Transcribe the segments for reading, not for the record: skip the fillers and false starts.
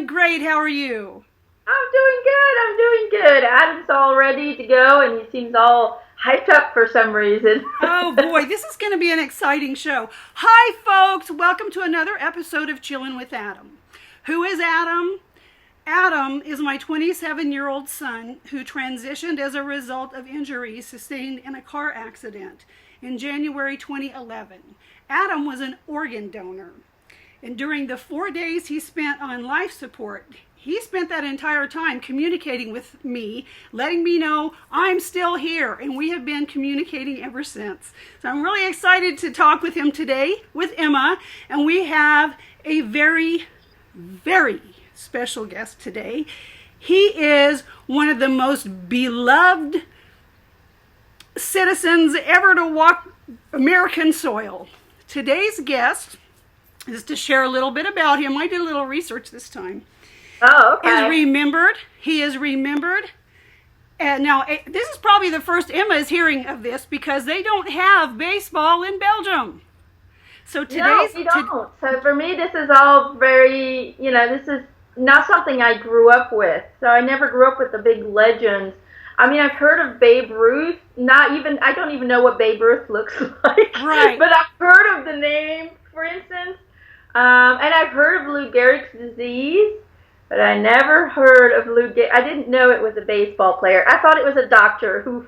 doing great. How are you? I'm doing good. I'm doing good. Adam's all ready to go, and he seems all hyped up for some reason. Oh boy, this is going to be an exciting show. Hi folks, welcome to another episode of Chillin with Adam. Who is Adam? Adam is my 27-year-old son who transitioned as a result of injuries sustained in a car accident in January 2011. Adam was an organ donor, and during the 4 days he spent on life support, he spent that entire time communicating with me, letting me know I'm still here, and we have been communicating ever since. So I'm really excited to talk with him today, with Emma, and we have a very, very special guest today. He is one of the most beloved citizens ever to walk American soil. Today's guest is to share a little bit about him. I did a little research this time. Oh, okay. He is remembered. And now, this is probably the first Emma is hearing of this because they don't have baseball in Belgium. So No, we don't. So for me, this is all very, this is not something I grew up with. So I never grew up with the big legends. I mean, I've heard of Babe Ruth. I don't even know what Babe Ruth looks like. Right. But I've heard of the name, for instance. And I've heard of Lou Gehrig's disease. But I never heard of Lou Gehrig. I didn't know it was a baseball player. I thought it was a doctor who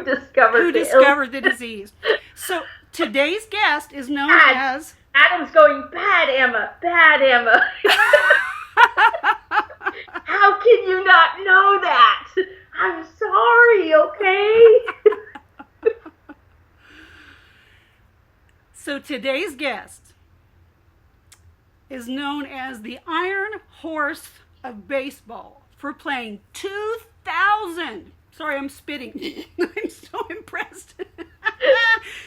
discovered the disease. So today's guest is known as... Adam's going, bad Emma, bad Emma. How can you not know that? I'm sorry, okay? So today's guest is known as the Iron Horse of Baseball for playing 2,000. Sorry, I'm spitting. I'm so impressed.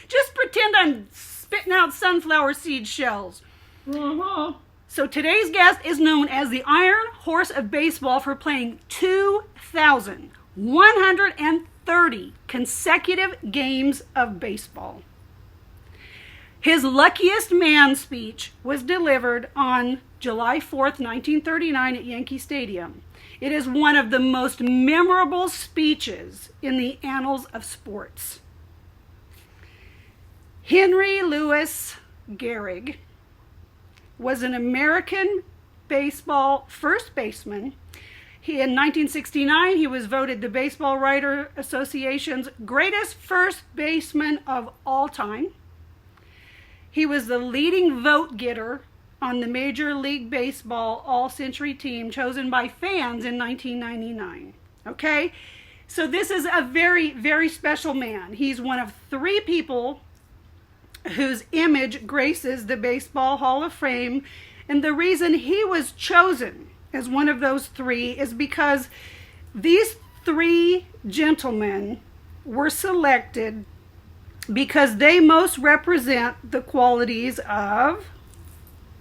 Just pretend I'm spitting out sunflower seed shells. Mm-hmm. So today's guest is known as the Iron Horse of Baseball for playing 2,130 consecutive games of baseball. His luckiest man speech was delivered on July 4th, 1939 at Yankee Stadium. It is one of the most memorable speeches in the annals of sports. Henry Louis Gehrig was an American baseball first baseman. In 1969, he was voted the Baseball Writers Association's greatest first baseman of all time. He was the leading vote getter on the Major League Baseball All-Century team chosen by fans in 1999. Okay? So this is a very, very special man. He's one of three people whose image graces the Baseball Hall of Fame. And the reason he was chosen as one of those three is because these three gentlemen were selected because they most represent the qualities of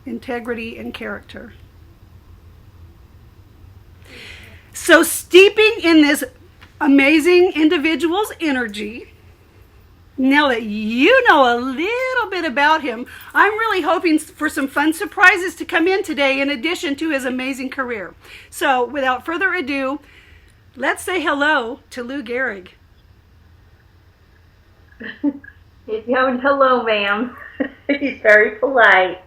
integrity and character. So steeping in this amazing individual's energy, now that you know a little bit about him, I'm really hoping for some fun surprises to come in today in addition to his amazing career. So without further ado, let's say hello to Lou Gehrig. He's going, hello, ma'am. He's very polite.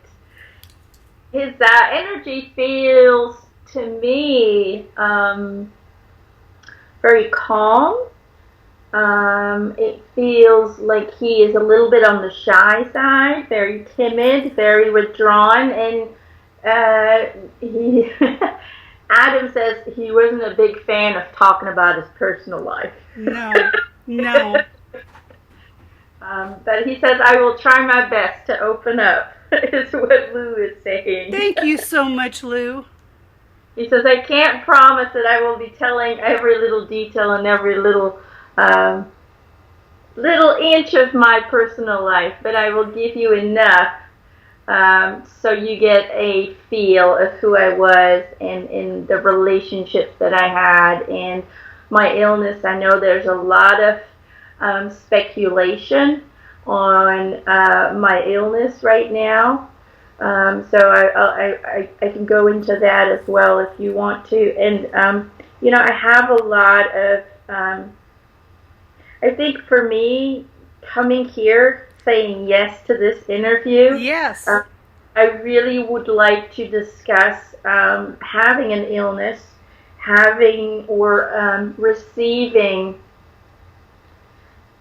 His energy feels, to me, very calm. It feels like he is a little bit on the shy side, very timid, very withdrawn, and Adam says he wasn't a big fan of talking about his personal life. No. But he says, I will try my best to open up, is what Lou is saying. Thank you so much, Lou. He says, I can't promise that I will be telling every little detail and every little inch of my personal life, but I will give you enough so you get a feel of who I was and the relationships that I had and my illness. I know there's a lot of speculation on my illness right now. So I can go into that as well if you want to. And, I have a lot of, I think for me, coming here, saying yes to this interview, Yes. I really would like to discuss having an illness, having or receiving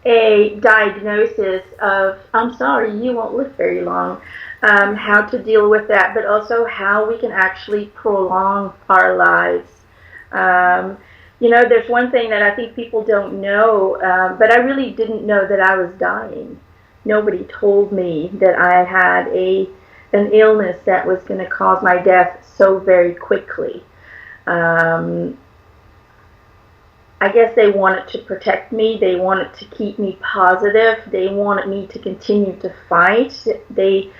a diagnosis of, I'm sorry, you won't live very long, how to deal with that, but also how we can actually prolong our lives. There's one thing that I think people don't know, but I really didn't know that I was dying. Nobody told me that I had an illness that was going to cause my death so very quickly. I guess they wanted to protect me. They wanted to keep me positive. They wanted me to continue to fight. They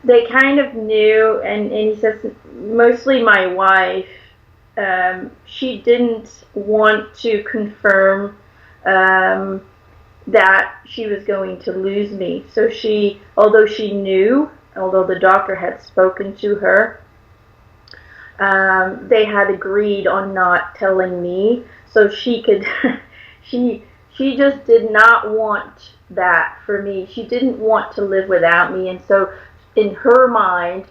kind of knew, and he says mostly my wife. She didn't want to confirm that she was going to lose me. So although the doctor had spoken to her, they had agreed on not telling me, so she could. she just did not want that for me. She didn't want to live without me, and so in her mind,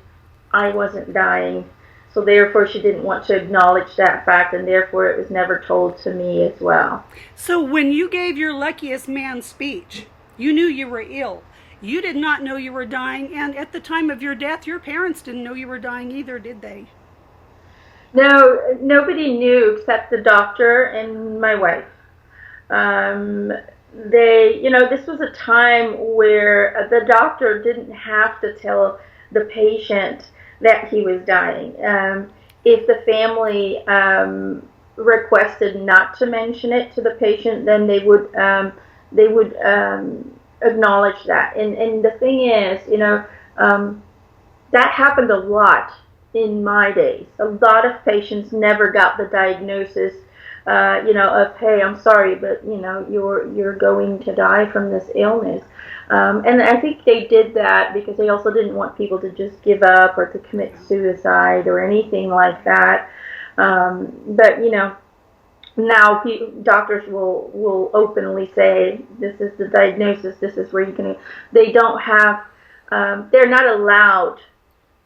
I wasn't dying. So therefore, she didn't want to acknowledge that fact, and therefore, it was never told to me as well. So when you gave your luckiest man speech, you knew you were ill. You did not know you were dying, and at the time of your death, your parents didn't know you were dying either, did they? No, nobody knew except the doctor and my wife. This was a time where the doctor didn't have to tell the patient that he was dying. If the family requested not to mention it to the patient, then they would acknowledge that. And the thing is, that happened a lot in my days. A lot of patients never got the diagnosis, of, hey, I'm sorry, but you're going to die from this illness. And I think they did that because they also didn't want people to just give up or to commit suicide or anything like that. But now doctors will openly say, this is the diagnosis, this is where you can. They don't have. They're not allowed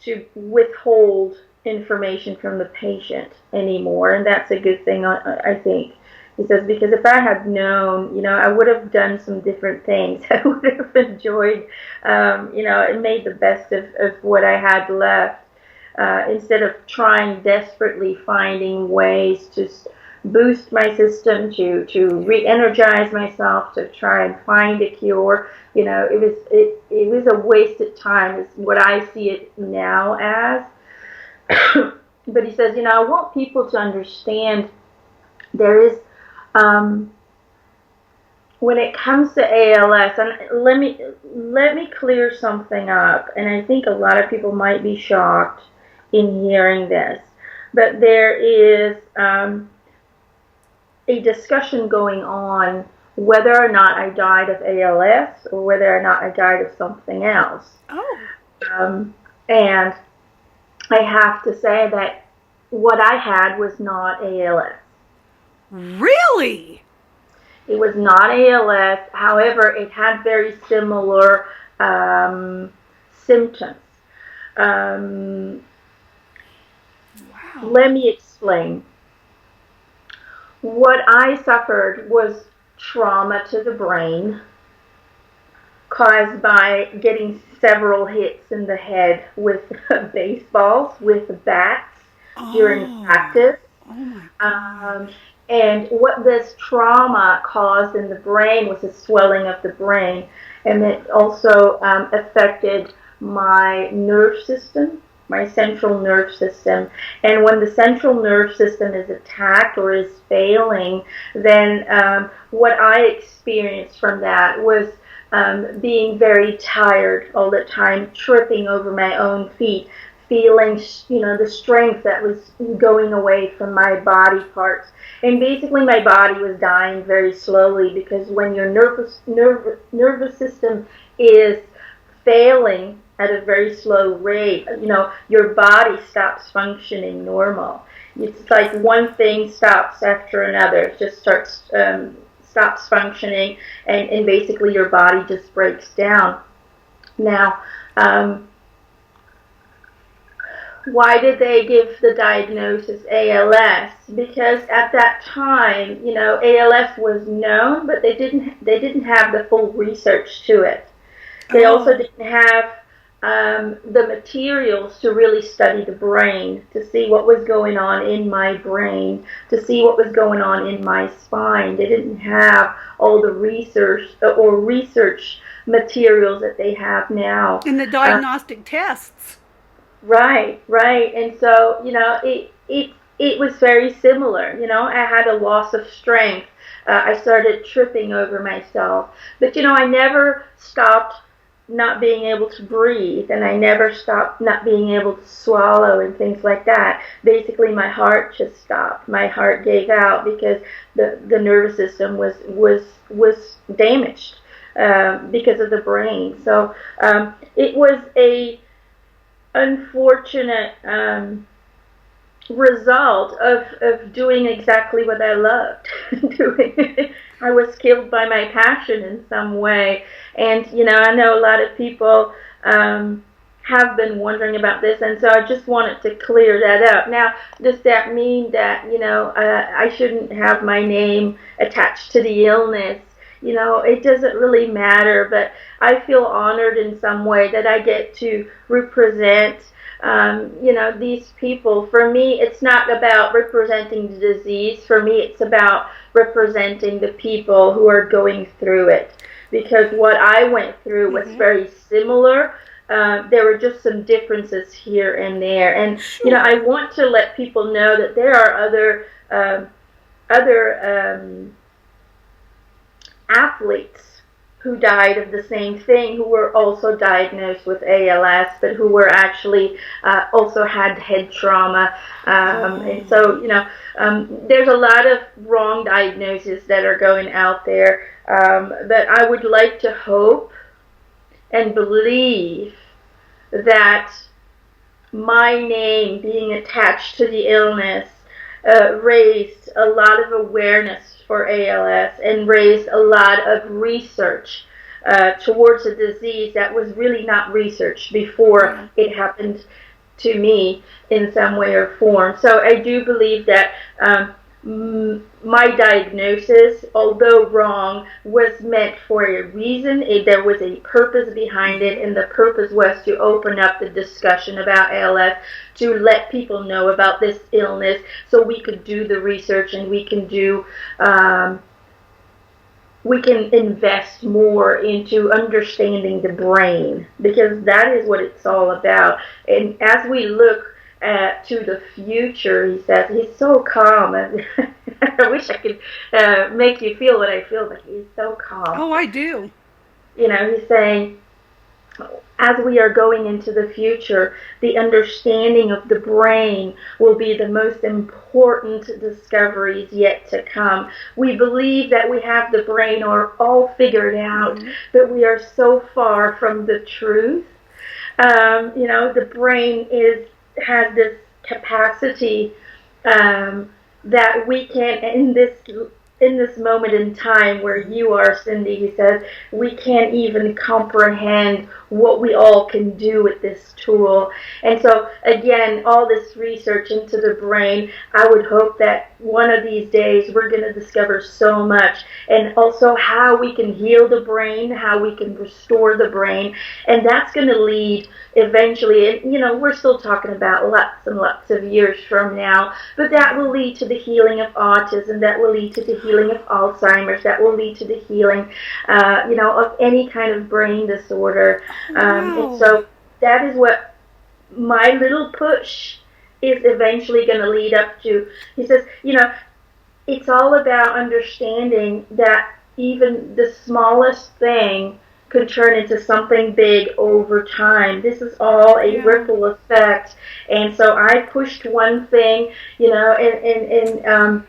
to withhold information from the patient anymore, and that's a good thing, I think. He says, because if I had known, I would have done some different things. I would have enjoyed, and made the best of what I had left, instead of trying desperately finding ways to boost my system, to re-energize myself, to try and find a cure. It was a wasted time, is what I see it now as. But he says, I want people to understand there is, when it comes to ALS, and let me clear something up, and I think a lot of people might be shocked in hearing this, but there is a discussion going on whether or not I died of ALS or whether or not I died of something else. Oh. And I have to say that what I had was not ALS. Really? It was not ALS. However, it had very similar symptoms. Wow. Let me explain. What I suffered was trauma to the brain caused by getting several hits in the head with baseballs, with bats during practice. Oh my God. And what this trauma caused in the brain was a swelling of the brain, and it also affected my nerve system, my central nerve system. And when the central nerve system is attacked or is failing, then what I experienced from that was being very tired all the time, tripping over my own feet, feeling, the strength that was going away from my body parts. And basically my body was dying very slowly, because when your nervous system is failing, at a very slow rate. Your body stops functioning normal. It's like one thing stops after another. It just stops functioning, and basically your body just breaks down. Now, why did they give the diagnosis ALS? Because at that time, ALS was known, but they didn't have the full research to it. They also didn't have the materials to really study the brain, to see what was going on in my brain, to see what was going on in my spine. They didn't have all the research materials that they have now. And the diagnostic tests. Right. And so, it was very similar. I had a loss of strength. I started tripping over myself. But, I never stopped not being able to breathe, and I never stopped not being able to swallow and things like that. Basically, my heart just stopped. My heart gave out because the nervous system was damaged because of the brain. So it was a unfortunate result of doing exactly what I loved doing. I was killed by my passion in some way, and I know a lot of people have been wondering about this, and so I just wanted to clear that up. Now, does that mean that I shouldn't have my name attached to the illness? It doesn't really matter, but I feel honored in some way that I get to represent, these people. For me, it's not about representing the disease. For me, it's about representing the people who are going through it. Because what I went through was very similar. There were just some differences here and there. And, I want to let people know that there are other athletes who died of the same thing, who were also diagnosed with ALS, but who were actually also had head trauma. And so, there's a lot of wrong diagnoses that are going out there. But I would like to hope and believe that my name being attached to the illness raised a lot of awareness for ALS and raised a lot of research towards a disease that was really not researched before it happened to me in some way or form. So I do believe that my diagnosis, although wrong, was meant for a reason. There was a purpose behind it, and the purpose was to open up the discussion about ALS, to let people know about this illness so we could do the research and we can invest more into understanding the brain, because that is what it's all about. And as we look to the future, he says, he's so calm. I wish I could make you feel what I feel, but he's so calm. Oh, I do. He's saying, as we are going into the future, the understanding of the brain will be the most important discoveries yet to come. We believe that we have the brain all figured out, but we are so far from the truth. The brain has this capacity that we can, in this moment in time where you are, Cindy, he says, we can't even comprehend what we all can do with this tool. And so, again, all this research into the brain, I would hope that one of these days we're going to discover so much, and also how we can heal the brain, how we can restore the brain, and that's going to lead eventually, and we're still talking about lots and lots of years from now, but that will lead to the healing of autism, that will lead to the healing of Alzheimer's, that will lead to the healing, of any kind of brain disorder. And so that is what my little push is eventually going to lead up to. He says, it's all about understanding that even the smallest thing could turn into something big over time. This is all a ripple effect. And so I pushed one thing, and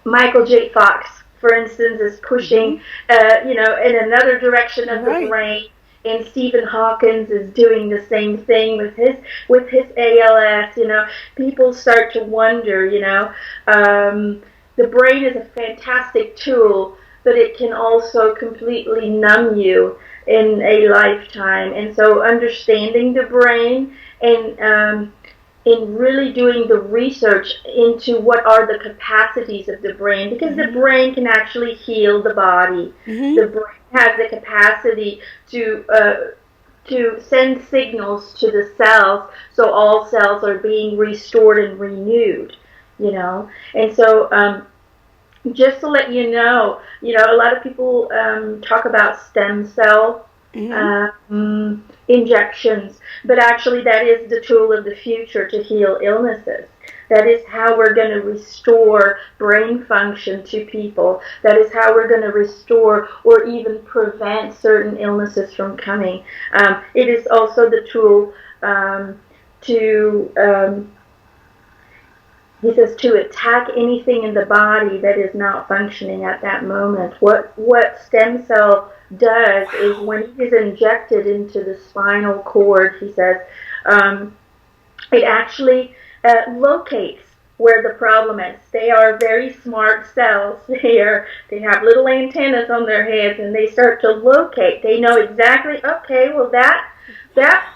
Michael J. Fox, for instance, is pushing, in another direction of the brain. and Stephen Hawkins is doing the same thing with his ALS. People start to wonder. The brain is a fantastic tool, but it can also completely numb you in a lifetime. And so, understanding the brain and in really doing the research into what are the capacities of the brain, because the brain can actually heal the body. The brain has the capacity to send signals to the cells, so all cells are being restored and renewed. And so just to let you know, a lot of people talk about stem cell injections, but actually that is the tool of the future to heal illnesses. That is how we're going to restore brain function to people. That is how we're going to restore or even prevent certain illnesses from coming. It is also the tool he says, to attack anything in the body that is not functioning at that moment. What stem cell does is when it is injected into the spinal cord, he says, it actually locates where the problem is. They are very smart cells. They have little antennas on their heads, and they start to locate. They know exactly, okay, well that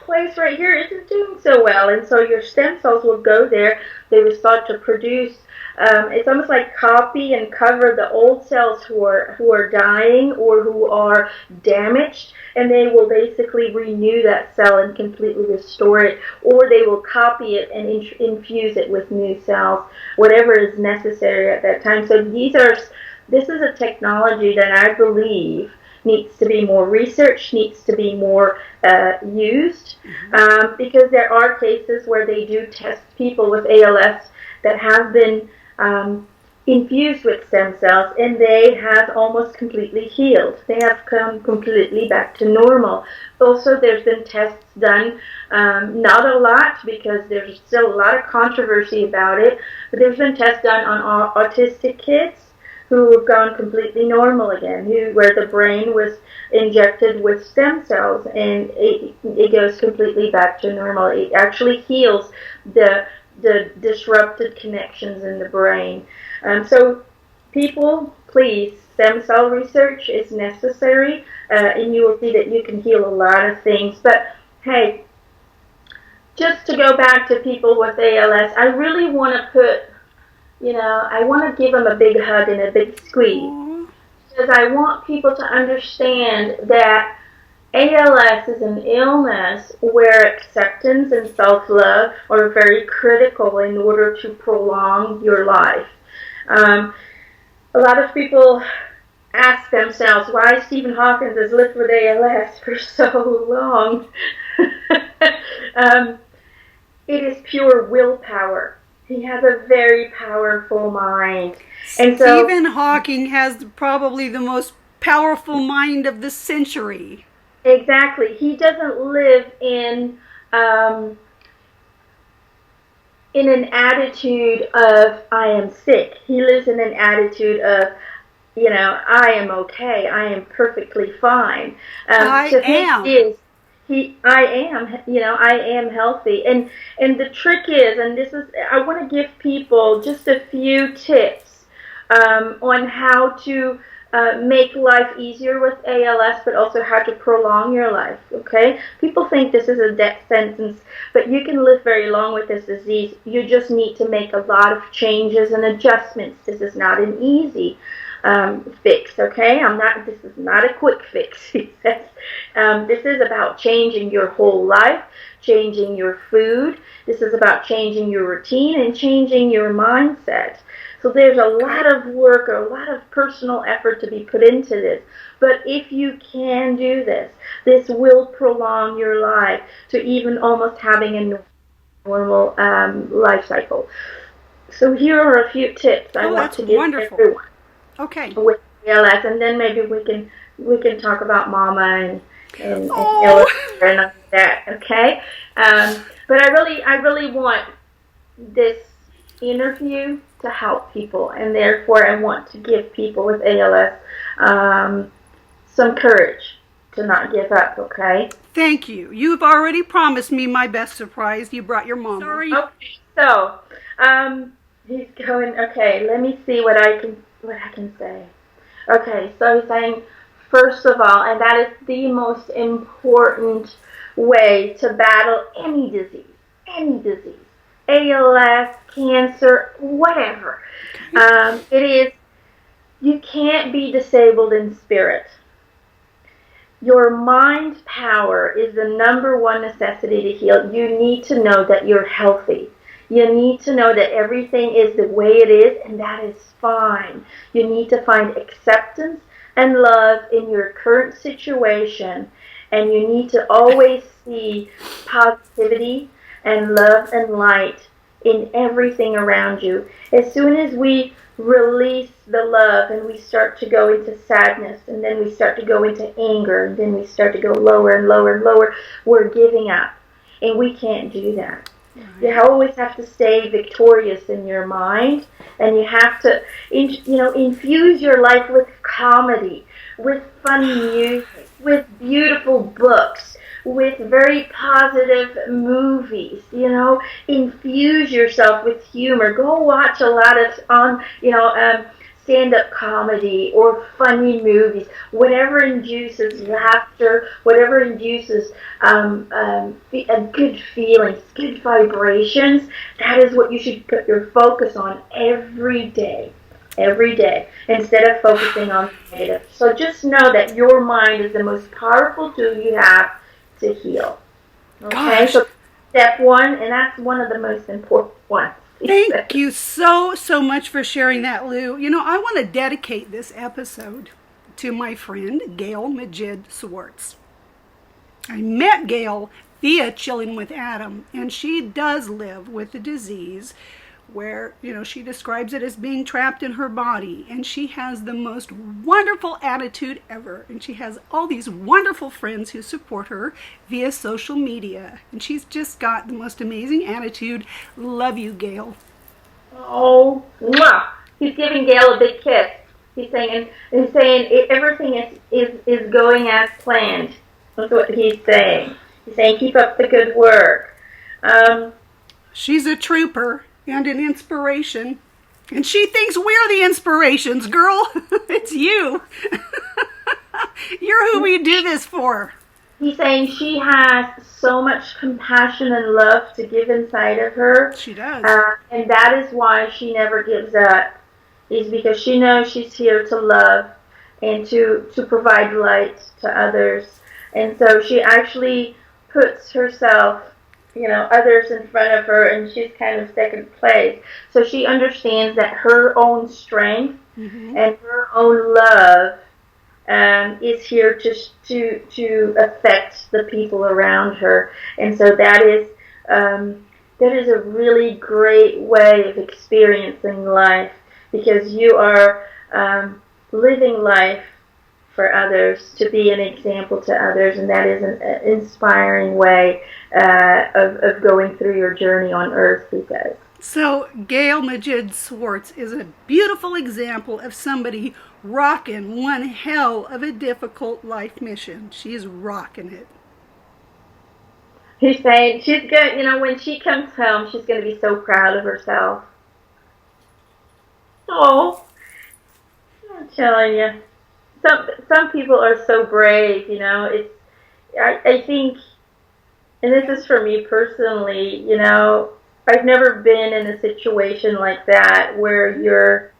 place right here isn't doing so well, and so your stem cells will go there. They will start to produce. It's almost like copy and cover the old cells who are dying or who are damaged, and they will basically renew that cell and completely restore it, or they will copy it and infuse it with new cells, whatever is necessary at that time. So this is a technology that I believe needs to be more researched, needs to be more used, because there are cases where they do test people with ALS that have been infused with stem cells, and they have almost completely healed. They have come completely back to normal. Also, there's been tests done, not a lot because there's still a lot of controversy about it, but there's been tests done on autistic kids who have gone completely normal again, where the brain was injected with stem cells, and it goes completely back to normal. It actually heals the disrupted connections in the brain. So people, please, stem cell research is necessary, and you will see that you can heal a lot of things. But hey, just to go back to people with ALS, I really want to I want to give them a big hug and a big squeeze, because I want people to understand that ALS is an illness where acceptance and self-love are very critical in order to prolong your life. A lot of people ask themselves why Stephen Hawkins has lived with ALS for so long. It is pure willpower. He has a very powerful mind. And Stephen Hawking has probably the most powerful mind of the century. Exactly. He doesn't live in an attitude of I am sick. He lives in an attitude of, I am okay. I am perfectly fine. I am. I am healthy. And the trick is, and this is, I want to give people just a few tips on how to make life easier with ALS, but also how to prolong your life, okay? People think this is a death sentence, but you can live very long with this disease. You just need to make a lot of changes and adjustments. This is not an easy fix, okay? This is not a quick fix, he says. This is about changing your whole life, changing your food. This is about changing your routine and changing your mindset. So there's a lot of work, a lot of personal effort to be put into this. But if you can do this, this will prolong your life to even almost having a normal life cycle. So here are a few tips I want to give everyone. Okay. With ALS, and then maybe we can talk about Mama and ALS and that. Okay. But I really want this interview to help people, and therefore I want to give people with ALS some courage. not give up, okay? Thank you. You've already promised me my best surprise. You brought your mom. Sorry. Okay, so he's going. Okay, let me see what I can say. Okay, so he's saying, first of all, and that is the most important way to battle any disease, ALS, cancer, whatever. It is, you can't be disabled in spirit. Your mind power is the number one necessity to heal. You need to know that you're healthy. You need to know that everything is the way it is, and that is fine. You need to find acceptance and love in your current situation, and you need to always see positivity and love and light in everything around you. As soon as we release the love and we start to go into sadness, and then we start to go into anger, and then we start to go lower and lower and lower, we're giving up. And we can't do that. You always have to stay victorious in your mind, and you have to infuse your life with comedy, with funny music, with beautiful books, with very positive movies. Infuse yourself with humor. Go watch a lot of stand-up comedy or funny movies, whatever induces laughter, whatever induces good feelings, good vibrations. That is what you should put your focus on every day, instead of focusing on the negative. So just know that your mind is the most powerful tool you have to heal. Okay, Gosh. So step one, and that's one of the most important ones. Thank you so much for sharing that, Lou. I want to dedicate this episode to my friend, Gail Majid Swartz. I met Gail via Chillin with Adam, and she does live with the disease where, she describes it as being trapped in her body, and she has the most wonderful attitude ever, and she has all these wonderful friends who support her via social media, and she's just got the most amazing attitude. Love you, Gail. Oh, mwah. He's giving Gail a big kiss. He's saying everything is going as planned. That's what he's saying. He's saying keep up the good work. She's a trooper and an inspiration. And she thinks we're the inspirations, girl. It's you. You're who we do this for. He's saying she has so much compassion and love to give inside of her. She does. And that is why she never gives up. Is because she knows she's here to love and to provide light to others. And so she actually puts herself, others in front of her, and she's kind of second place. So she understands that her own strength and her own love is here to affect the people around her. And so that is a really great way of experiencing life, because you are living life for others, to be an example to others, and that is an inspiring way of going through your journey on earth, he says. So Gail Majid Swartz is a beautiful example of somebody rocking one hell of a difficult life mission. She's rocking it. He's saying she's good. When she comes home, she's going to be so proud of herself. Oh, I'm telling you. Some people are so brave, I think, and this is for me personally, I've never been in a situation like that where you're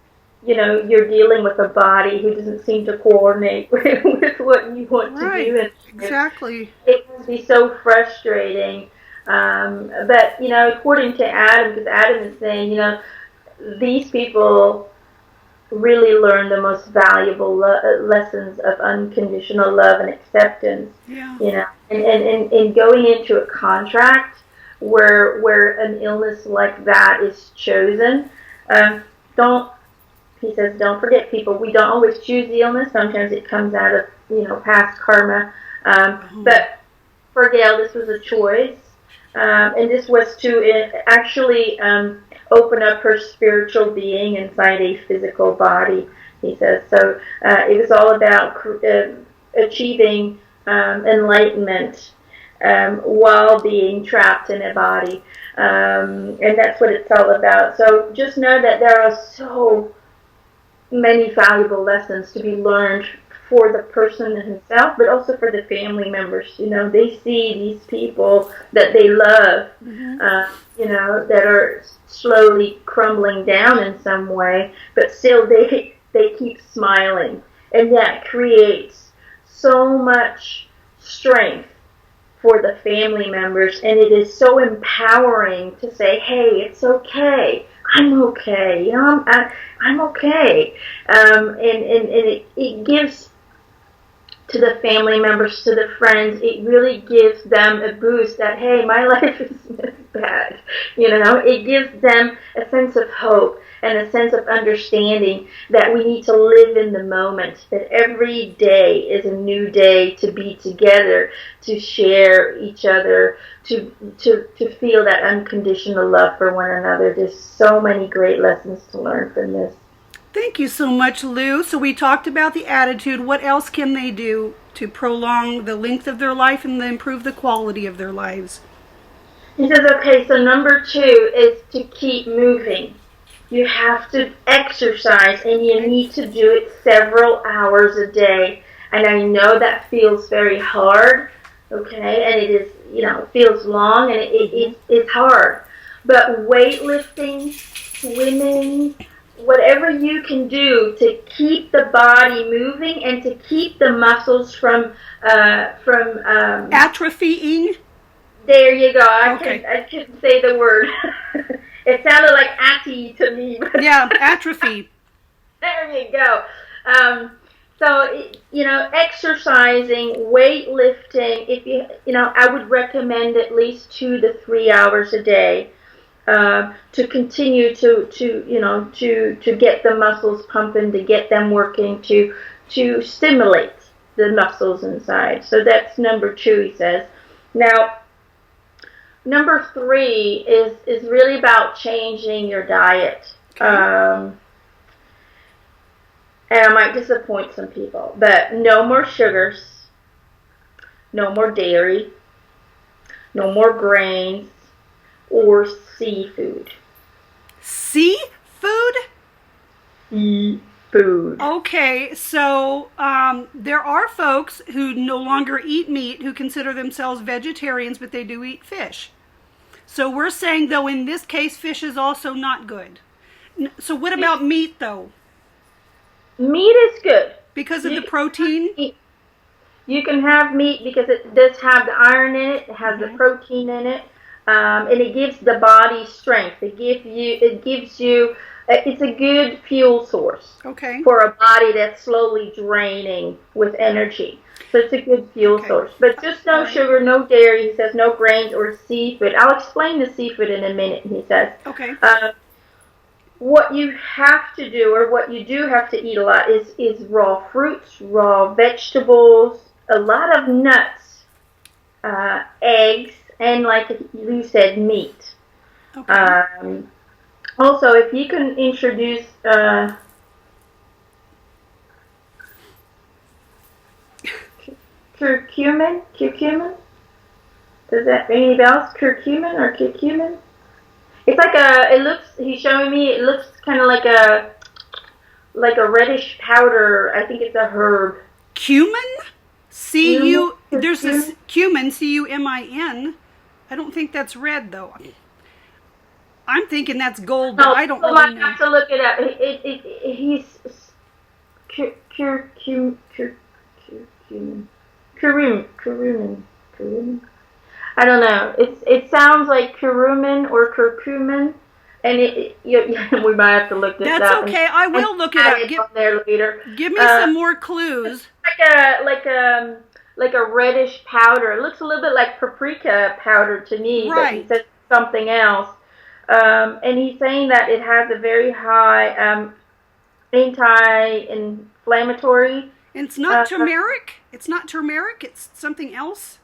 dealing with a body who doesn't seem to coordinate with what you want to do. And exactly. It can be so frustrating. But, according to Adam, because Adam is saying, these people really learn the most valuable lessons of unconditional love and acceptance. Yeah. And going into a contract where an illness like that is chosen, he says, don't forget, people, we don't always choose the illness. Sometimes it comes out of, past karma. But for Gail, this was a choice. And this was to actually open up her spiritual being inside a physical body, he says. So it was all about achieving enlightenment while being trapped in a body. And that's what it's all about. So just know that there are so many valuable lessons to be learned for the person himself, but also for the family members. They see these people that they love, that are slowly crumbling down in some way, but still they keep smiling. And that creates so much strength for the family members, and it is so empowering to say, hey, it's okay. I'm okay. I'm okay. And it gives to the family members, to the friends, it really gives them a boost that, hey, my life isn't as bad. It gives them a sense of hope and a sense of understanding that we need to live in the moment, that every day is a new day to be together, to share each other, to feel that unconditional love for one another. There's so many great lessons to learn from this. Thank you so much, Lou. So we talked about the attitude. What else can they do to prolong the length of their life and improve the quality of their lives? He says, okay, so number 2 is to keep moving. You have to exercise, and you need to do it several hours a day. And I know that feels very hard, okay, and it is, it feels long, and it's hard. But weightlifting, swimming, whatever you can do to keep the body moving and to keep the muscles from atrophying. There you go. Okay. I couldn't say the word. It sounded like "atty" to me. Yeah, atrophy. There you go. So exercising, weightlifting. If I would recommend at least 2 to 3 hours a day. To continue to get the muscles pumping, to get them working, to stimulate the muscles inside. So that's number 2, he says. Now, number 3 is really about changing your diet. Okay. And I might disappoint some people, but no more sugars, no more dairy, no more grains, or seafood. Seafood? Seafood. Okay, so there are folks who no longer eat meat who consider themselves vegetarians, but they do eat fish. So we're saying, though, in this case, fish is also not good. So what about meat, though? Meat is good. Because of the protein? You can have meat because it does have the iron in it. It has the protein in it. And it gives the body strength. It gives you. It's a good fuel source. Okay. For a body that's slowly draining with energy. So it's a good fuel source. But just no sugar, no dairy. He says no grains or seafood. I'll explain the seafood in a minute. He says. Okay. What you have to do, or what you do have to eat a lot, is raw fruits, raw vegetables, a lot of nuts, eggs. And like you said, meat. Okay. Also, if you can introduce curcumin, does that ring any bells? Curcumin or curcumin? It's like he's showing me, it looks kind of like a reddish powder. I think it's a herb. Cumin? There's this cumin, C-U-M-I-N. I don't think that's red, though. I'm thinking that's gold, but I don't really know. I have to look it up. He's curcumin. I don't know. It sounds like curcumin or curcumin, and we might have to look this up. That's okay. I will look it up. There later. Give me some more clues. Like a reddish powder. It looks a little bit like paprika powder to me, but he says something else. And he's saying that it has a very high anti-inflammatory. It's not turmeric? It's not turmeric? It's something else?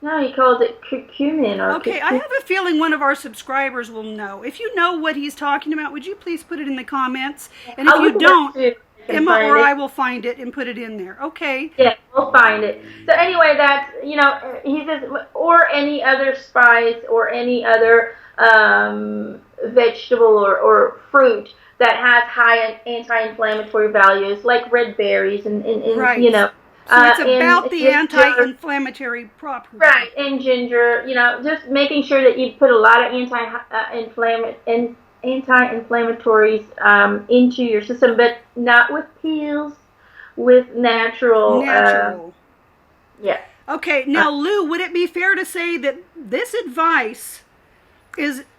No, he calls it curcumin. Okay, I have a feeling one of our subscribers will know. If you know what he's talking about, would you please put it in the comments? And if you don't, can Emma find or it. I will find it and put it in there. Okay. Yeah, we'll find it. So anyway, that's, he says, or any other spice or any other vegetable or fruit that has high anti-inflammatory values, like red berries and Right. So it's about the ginger, anti-inflammatory property. right, and ginger. Just making sure that you put a lot of anti-inflammatories into your system, but not with pills, with natural. Yeah. Okay, now Lou, would it be fair to say that this advice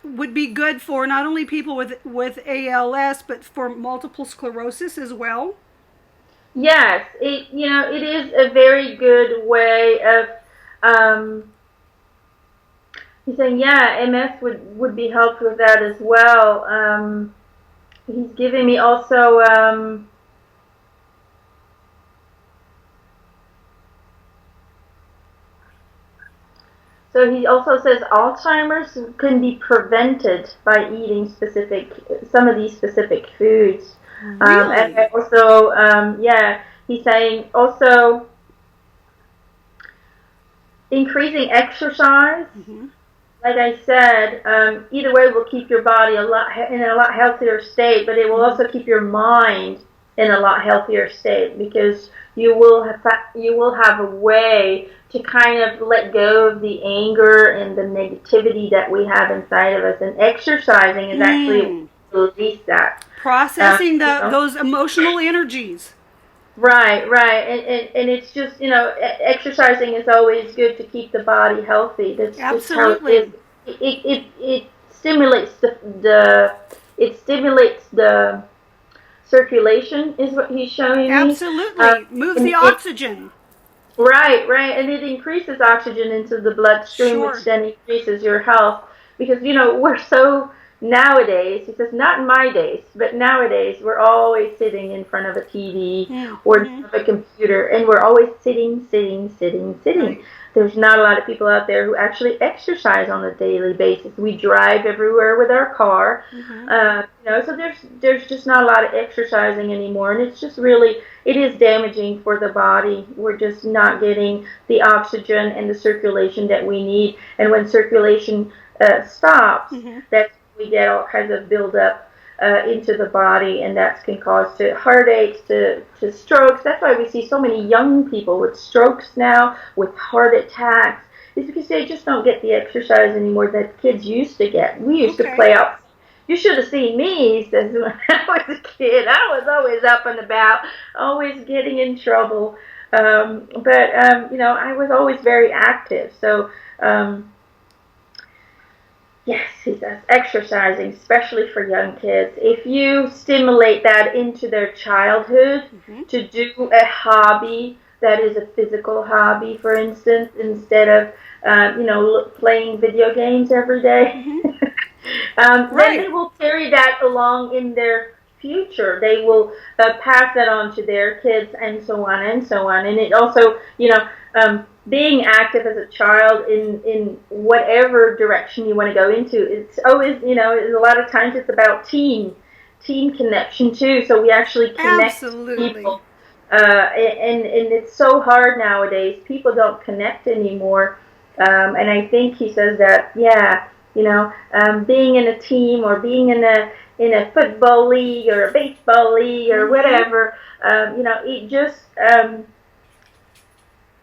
would be good for not only people with ALS, but for multiple sclerosis as well? Yes, it is a very good way of. He's saying, yeah, MS would be helped with that as well. He's giving me also. So he also says Alzheimer's can be prevented by eating some of these specific foods. Really? And also, he's saying also increasing exercise. Mm-hmm. Like I said, either way will keep your body in a lot healthier state, but it will also keep your mind in a lot healthier state, because you will have a way to kind of let go of the anger and the negativity that we have inside of us, and exercising is actually to release that. Processing those emotional energies. Right, and it's just, exercising is always good to keep the body healthy. That's Absolutely. just how it is. It stimulates the circulation, is what he's showing me. Absolutely. Moves the oxygen. Right, and it increases oxygen into the bloodstream, Sure. which then increases your health. Because, we're so, nowadays, he says, not in my days, but nowadays, we're always sitting in front of a TV or in front of a computer, and we're always sitting. Right. There's not a lot of people out there who actually exercise on a daily basis. We drive everywhere with our car, so there's just not a lot of exercising anymore, and it's just really, it is damaging for the body. We're just not getting the oxygen and the circulation that we need, and when circulation stops, that's when we get all kinds of buildup into the body, and that can cause to heartaches, to strokes. That's why we see so many young people with strokes now, with heart attacks. It's because they just don't get the exercise anymore that kids used to get. We used to play out. You should have seen me, he says, when I was a kid. I was always up and about, always getting in trouble. But I was always very active. So, yes, he says, exercising, especially for young kids. If you stimulate that into their childhood, to do a hobby that is a physical hobby, for instance, instead of, playing video games every day, then they will carry that along in their future. They will pass that on to their kids, and so on and so on. And it also, being active as a child in whatever direction you want to go into, it's always, a lot of times it's about team connection too. So we actually connect people. And it's so hard nowadays. People don't connect anymore. And I think he says that, being in a team or being in a football league or a baseball league or whatever, it just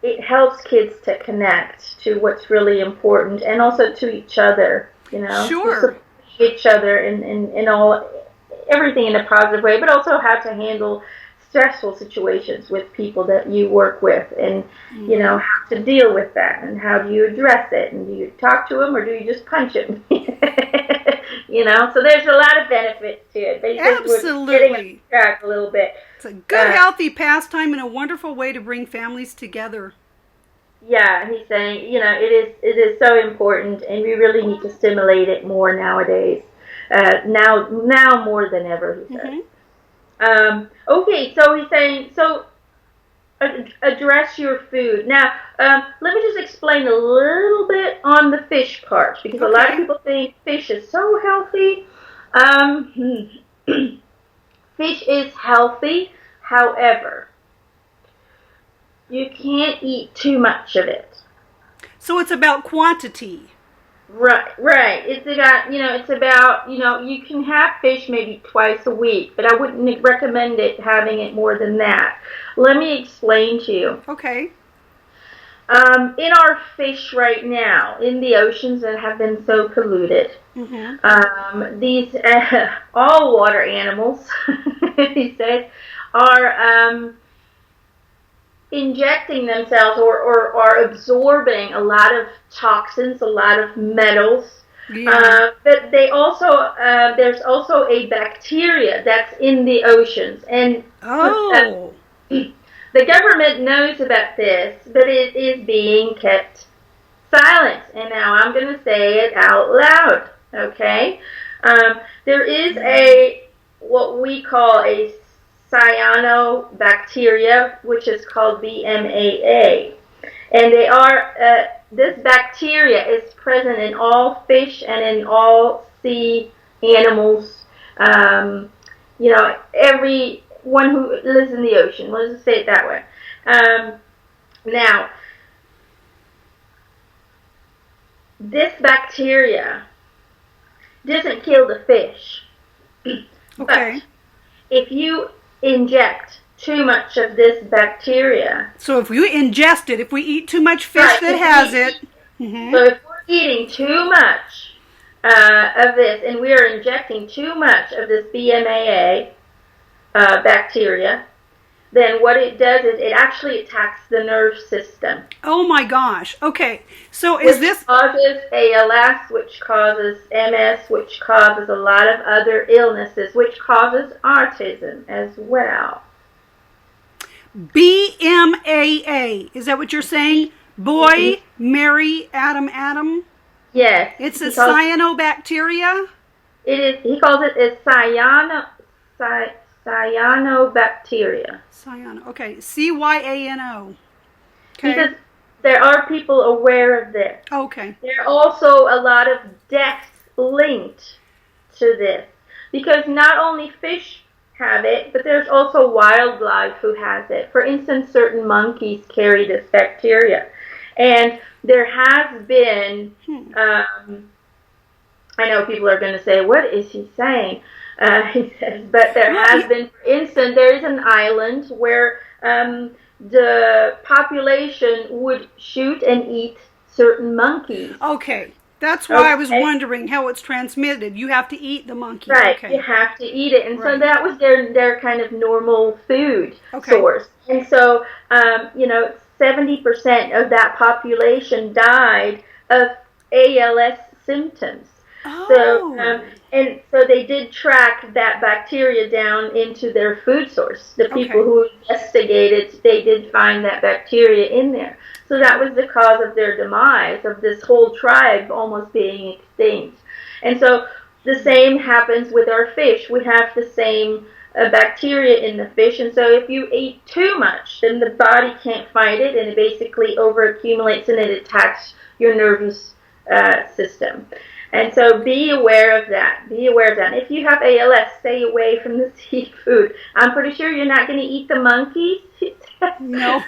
it helps kids to connect to what's really important, and also to each other, to support each other in all everything in a positive way, but also how to handle stressful situations with people that you work with, and how to deal with that, and how do you address it, and do you talk to them or do you just punch them? So there's a lot of benefits to it. Absolutely. We're getting off track a little bit. It's a good, healthy pastime and a wonderful way to bring families together. Yeah, he's saying, it is so important, and we really need to stimulate it more nowadays. Now more than ever, he says. Okay, so he's saying, address your food. Now, let me just explain a little bit on the fish part, because a lot of people think fish is so healthy. Fish is healthy. However, you can't eat too much of it. So it's about quantity. Right. It's about, you can have fish maybe twice a week, but I wouldn't recommend having it more than that. Let me explain to you. Okay. In our fish right now, in the oceans that have been so polluted, these all water animals, he said, are injecting themselves or are absorbing a lot of toxins, a lot of metals. Yeah. But they also there's also a bacteria that's in the oceans, and the government knows about this, but it is being kept silent. And now I'm going to say it out loud. Okay, there is what we call a cyanobacteria, which is called BMAA. And this bacteria is present in all fish and in all sea animals. Everyone who lives in the ocean. Let's just say it that way. Now, this bacteria doesn't kill the fish. Okay. But if you inject too much of this bacteria. So if you ingest it, if we eat too much fish that has it. So if we're eating too much of this and we are injecting too much of this BMAA bacteria, then what it does is it actually attacks the nerve system. Oh my gosh. Okay. So which causes ALS, which causes MS, which causes a lot of other illnesses, which causes autism as well. BMAA. Is that what you're saying? Boy, Mary, Adam? Yes. It's a cyanobacteria? It is. He calls it a cyanobacteria. Okay. CYANO. Okay. Because there are people aware of this. Okay. There are also a lot of deaths linked to this. Because not only fish have it, but there's also wildlife who has it. For instance, certain monkeys carry this bacteria. And there has been, I know people are going to say, what is he saying? He says, but there has been, for instance, there is an island where the population would shoot and eat certain monkeys. Okay. That's why I was wondering how it's transmitted. You have to eat the monkey. Right, okay. You have to eat it. And so that was their kind of normal food source. And so, 70% of that population died of ALS symptoms. Oh. So they did track that bacteria down into their food source. The people who investigated, they did find that bacteria in there. So that was the cause of their demise, of this whole tribe almost being extinct. And so the same happens with our fish. We have the same bacteria in the fish. And so if you eat too much, then the body can't fight it, and it basically overaccumulates and it attacks your nervous system. And so be aware of that. If you have ALS, stay away from the seafood. I'm pretty sure you're not going to eat the monkeys. No.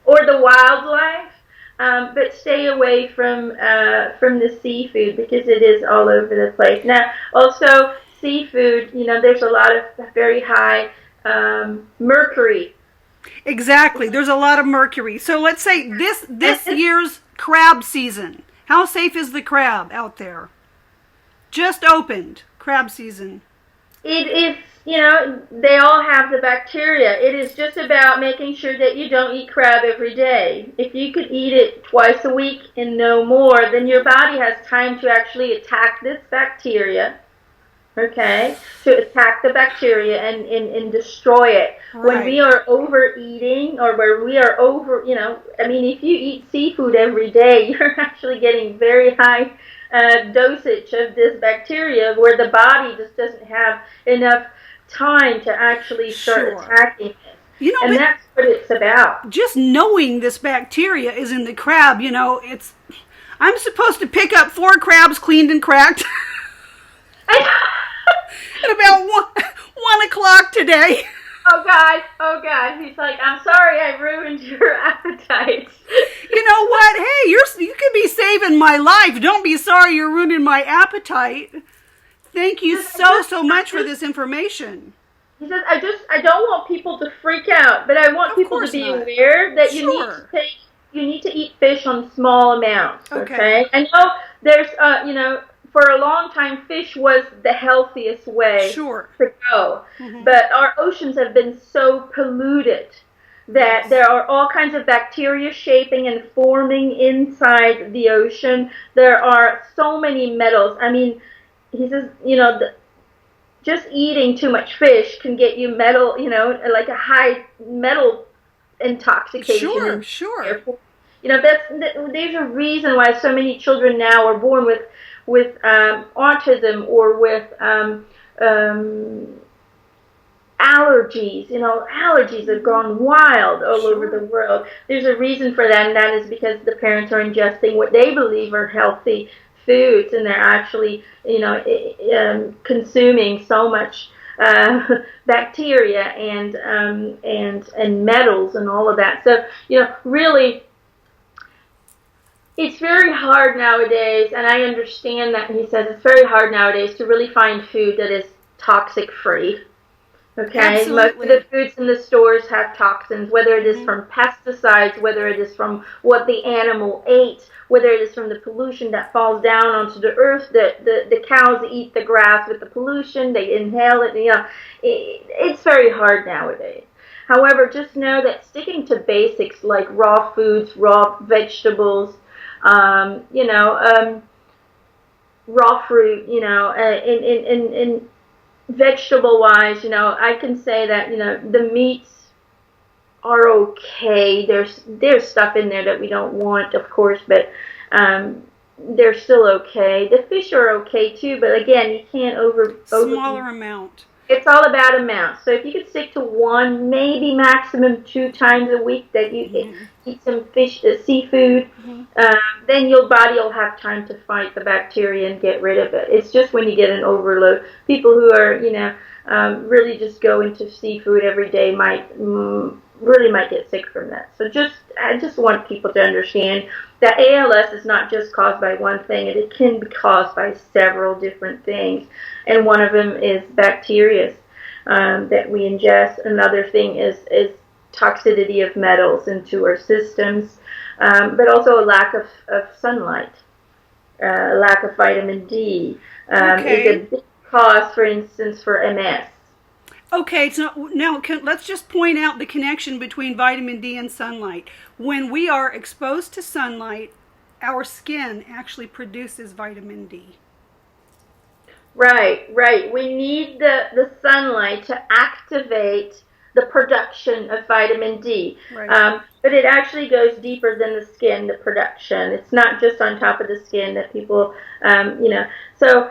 Or the wildlife. But stay away from the seafood because it is all over the place. Now, also, seafood, there's a lot of very high mercury. Exactly. There's a lot of mercury. So let's say this year's crab season. How safe is the crab out there? Just opened, crab season. It is, they all have the bacteria. It is just about making sure that you don't eat crab every day. If you could eat it twice a week and no more, then your body has time to actually attack this bacteria, to attack the bacteria and destroy it. Right. When we are overeating or where we are if you eat seafood every day, you're actually getting very high dosage of this bacteria where the body just doesn't have enough time to actually start attacking it. And that's what it's about. Just knowing this bacteria is in the crab, I'm supposed to pick up 4 crabs cleaned and cracked. At about 1 o'clock today. Oh God. He's like, I'm sorry I ruined your appetite. You know what? Hey, you could be saving my life. Don't be sorry you're ruining my appetite. Thank you so much for this information. He says, I don't want people to freak out, but I want Of people to course be not. aware that Sure. you need to eat fish on small amounts. Okay. I know there's, for a long time, fish was the healthiest way Sure. to go, Mm-hmm. but our oceans have been so polluted that Yes. there are all kinds of bacteria shaping and forming inside the ocean. There are so many metals. I mean, he says, just eating too much fish can get you metal, like a high metal intoxication. Sure, And sure. there's a reason why so many children now are born with autism or with allergies. Allergies have gone wild all over the world. There's a reason for that, and that is because the parents are ingesting what they believe are healthy foods, and they're actually, consuming so much bacteria and metals and all of that. So, really, it's very hard nowadays, and I understand that. He says it's very hard nowadays to really find food that is toxic free. Okay, Absolutely. most of the foods in the stores have toxins, whether it is from pesticides, whether it is from what the animal ate, whether it is from the pollution that falls down onto the earth, the cows eat the grass with the pollution, they inhale it, it's very hard nowadays. However, just know that sticking to basics like raw foods, raw vegetables, raw fruit, in vegetable wise, I can say that, the meats are okay. There's stuff in there that we don't want, of course, but they're still okay. The fish are okay too, but again, you can't Smaller amount. It's all about amount. So if you could stick to one, maybe maximum 2 times a week that you eat some fish, seafood, then your body will have time to fight the bacteria and get rid of it. It's just when you get an overload. People who are, really just go into seafood every day really might get sick from that. So I just want people to understand that ALS is not just caused by one thing. It can be caused by several different things. And one of them is bacteria that we ingest. Another thing is toxicity of metals into our systems, but also a lack of sunlight, a lack of vitamin D is a big cause, for instance, for MS. Okay, so now let's just point out the connection between vitamin D and sunlight. When we are exposed to sunlight, our skin actually produces vitamin D. Right. We need the sunlight to activate the production of vitamin D. Right. But it actually goes deeper than the skin, the production. It's not just on top of the skin that people, So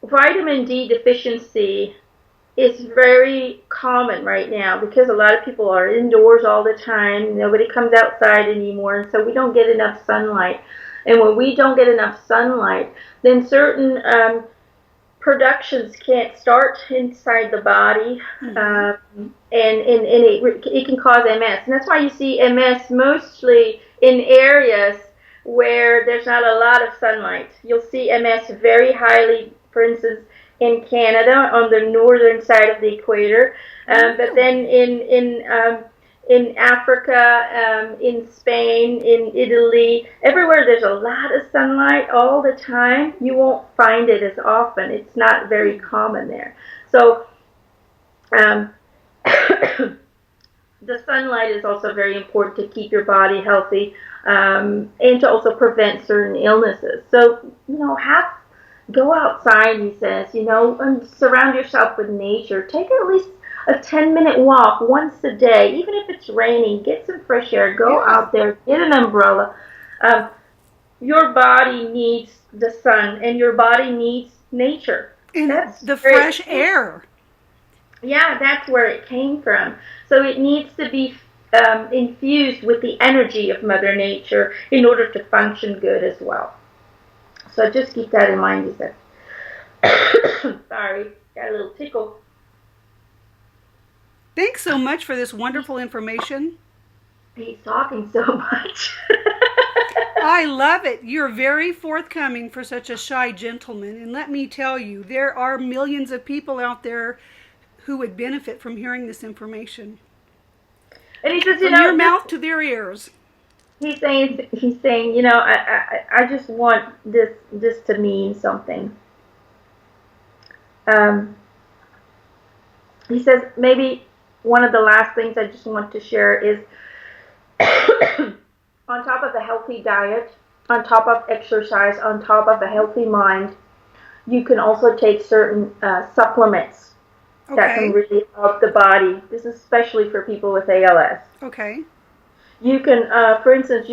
vitamin D deficiency is very common right now because a lot of people are indoors all the time. Nobody comes outside anymore, and so we don't get enough sunlight. And when we don't get enough sunlight, then certain productions can't start inside the body, and it can cause MS. And that's why you see MS mostly in areas where there's not a lot of sunlight. You'll see MS very highly, for instance, in Canada on the northern side of the equator, but then in Africa, in Spain, in Italy, everywhere there's a lot of sunlight all the time, you won't find it as often. It's not very common there. So the sunlight is also very important to keep your body healthy, and to also prevent certain illnesses. So, go outside, he says, and surround yourself with nature. Take at least a 10-minute walk once a day, even if it's raining. Get some fresh air. Go out there. Get an umbrella. Your body needs the sun, and your body needs nature. And that's the fresh air. Yeah, that's where it came from. So it needs to be infused with the energy of Mother Nature in order to function good as well. So just keep that in mind, he said. Sorry, got a little tickle. Thanks so much for this wonderful information. He's talking so much. I love it. You're very forthcoming for such a shy gentleman. And let me tell you, there are millions of people out there who would benefit from hearing this information. And he says, from your mouth to their ears. He's saying, I just want this to mean something. He says, maybe one of the last things I just want to share is on top of a healthy diet, on top of exercise, on top of a healthy mind, you can also take certain supplements that can really help the body. This is especially for people with ALS. Okay. You can, for instance,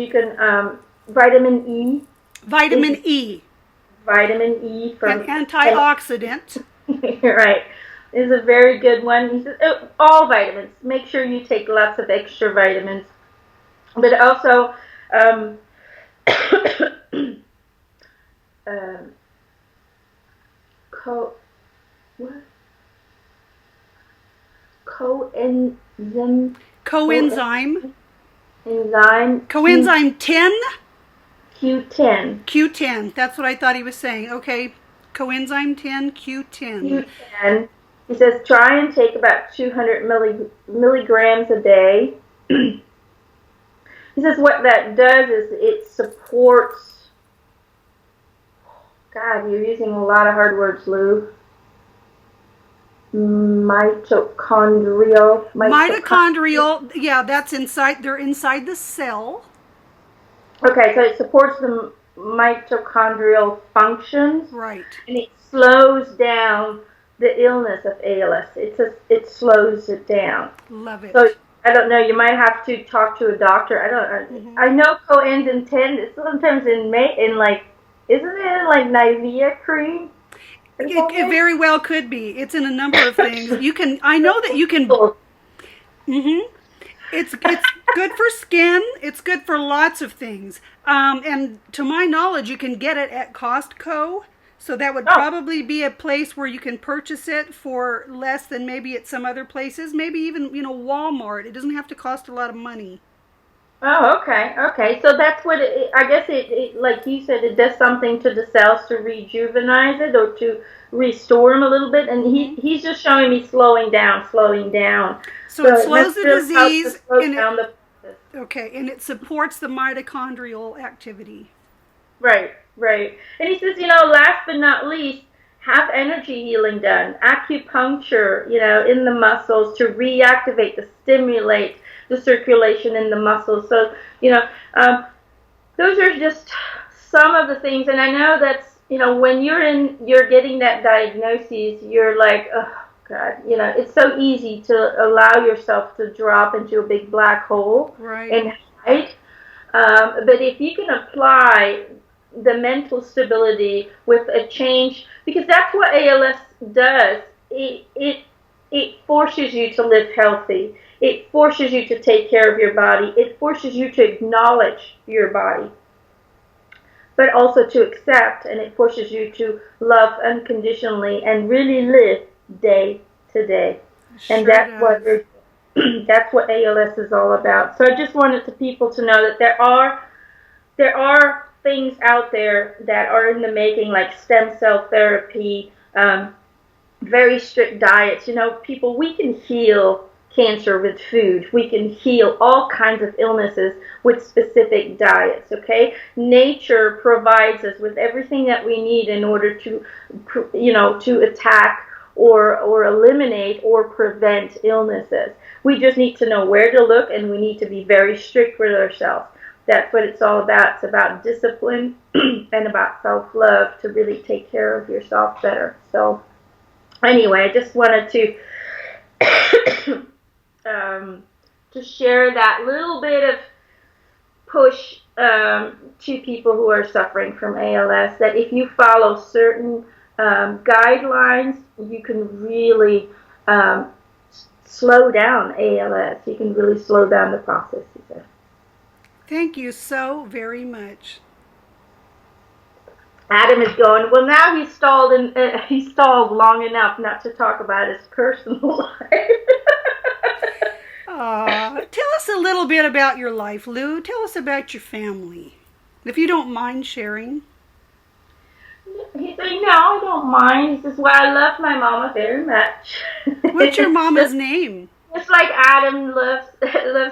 vitamin E. Vitamin E. Vitamin E from an antioxidant. Right. Is a very good one. He says, all vitamins. Make sure you take lots of extra vitamins. But also, Coenzyme 10? Q10. Q10. That's what I thought he was saying. Okay. Coenzyme 10, Q10. Q10. He says try and take about 200 milligrams a day. He says what that does is it supports... God, you're using a lot of hard words, Lou. Mitochondrial, yeah, that's inside. They're inside the cell. Okay, so it supports the mitochondrial functions. Right. And it slows down the illness of ALS. It slows it down. Love it. So I don't know. You might have to talk to a doctor. I know coenzyme 10 is sometimes in like, isn't it like Nivea cream? It very well could be. It's in a number of things. I know that you can. It's good for skin. It's good for lots of things. And to my knowledge, you can get it at Costco. So that would probably be a place where you can purchase it for less than maybe at some other places. Maybe even, Walmart. It doesn't have to cost a lot of money. Oh, okay. So that's what I guess it, like you said, it does something to the cells to rejuvenate it or to restore them a little bit. And he's just showing me slowing down. So it slows the disease. Okay, and it supports the mitochondrial activity. Right. And he says, last but not least, have energy healing done. Acupuncture, in the muscles to reactivate, to stimulate the circulation in the muscles. So, those are just some of the things. And I know that's, when you're getting that diagnosis, you're like, oh, God, it's so easy to allow yourself to drop into a big black hole and hide. But if you can apply the mental stability with a change, because that's what ALS does. It forces you to live healthy. It forces you to take care of your body. It forces you to acknowledge your body, but also to accept, and it forces you to love unconditionally and really live day to day. And that's what ALS is all about. So I just wanted the people to know that there are things out there that are in the making, like stem cell therapy, very strict diets. People, we can heal cancer with food. We can heal all kinds of illnesses with specific diets, okay? Nature provides us with everything that we need in order to, to attack or eliminate or prevent illnesses. We just need to know where to look, and we need to be very strict with ourselves. That's what it's all about. It's about discipline and about self-love to really take care of yourself better. So anyway, I just wanted to share that little bit of push to people who are suffering from ALS, that if you follow certain guidelines, you can really slow down ALS. You can really slow down the process. Thank you so very much. Adam is going, well, now he's stalled long enough not to talk about his personal life. Tell us a little bit about your life, Lou. Tell us about your family, if you don't mind sharing. He said, no, I don't mind. He says, well, I love my mama very much. What's your mama's name? Just like Adam loves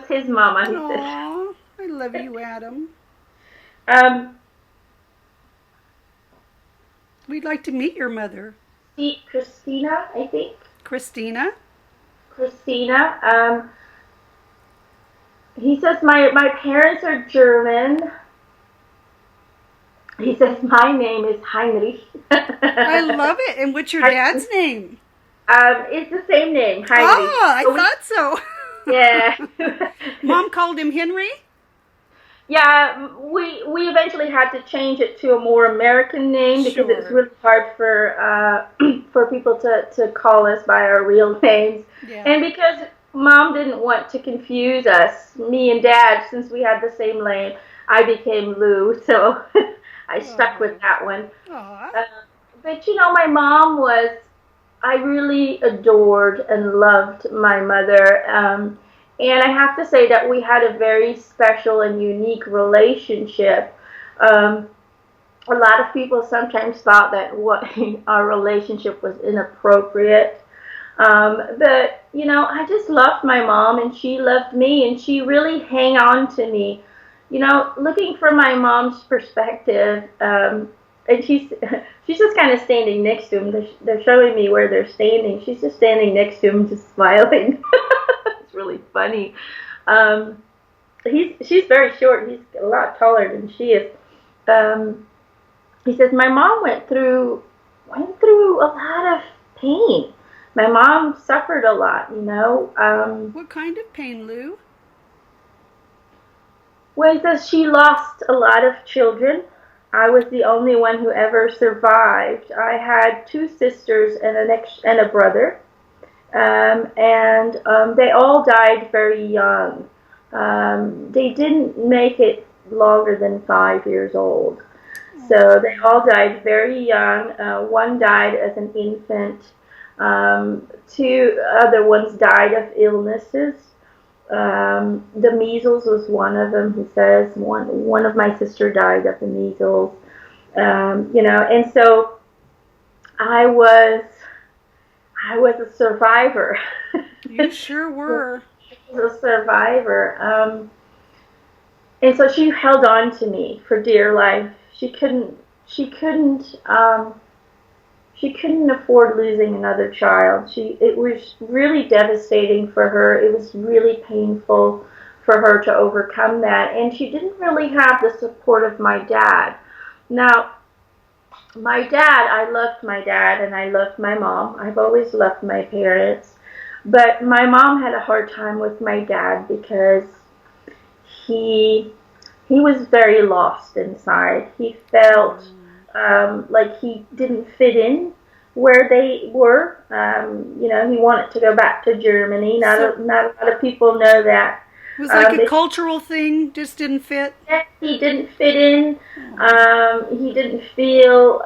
his mama, he said. Aw, I love you, Adam. Um, We'd like to meet your mother. Christina, I think. Christina? Christina. He says, my parents are German. He says, my name is Heinrich. I love it. And what's your dad's name? It's the same name, Heinrich. Ah, I thought so. Yeah. Mom called him Henry? Yeah, we eventually had to change it to a more American name because it's really hard for people to call us by our real names. Yeah. And because Mom didn't want to confuse us, me and Dad, since we had the same name, I became Lou, so I stuck with that one. But my mom I really adored and loved my mother. And I have to say that we had a very special and unique relationship. A lot of people sometimes thought that our relationship was inappropriate. But, I just loved my mom and she loved me and she really hung on to me. Looking from my mom's perspective, and she's just kind of standing next to him. They're showing me where they're standing. She's just standing next to him, just smiling. It's really funny. She's very short. He's a lot taller than she is. He says my mom went through a lot of pain. My mom suffered a lot. What kind of pain, Lou? Well, because she lost a lot of children. I was the only one who ever survived. I had two sisters and a brother, and they all died very young. They didn't make it longer than 5 years old. So they all died very young. One died as an infant. Two other ones died of illnesses. The measles was one of them. He says one of my sister died of the measles. And so I was a survivor. You sure were. I was a survivor. And so she held on to me for dear life. She couldn't afford losing another child. It was really devastating for her. It was really painful for her to overcome that. And she didn't really have the support of my dad. Now, I loved my dad and I loved my mom. I've always loved my parents. But my mom had a hard time with my dad because he was very lost inside. He felt like he didn't fit in where they were. He wanted to go back to Germany. Not a lot of people know that. It was like a cultural thing, just didn't fit? He didn't fit in. He didn't feel,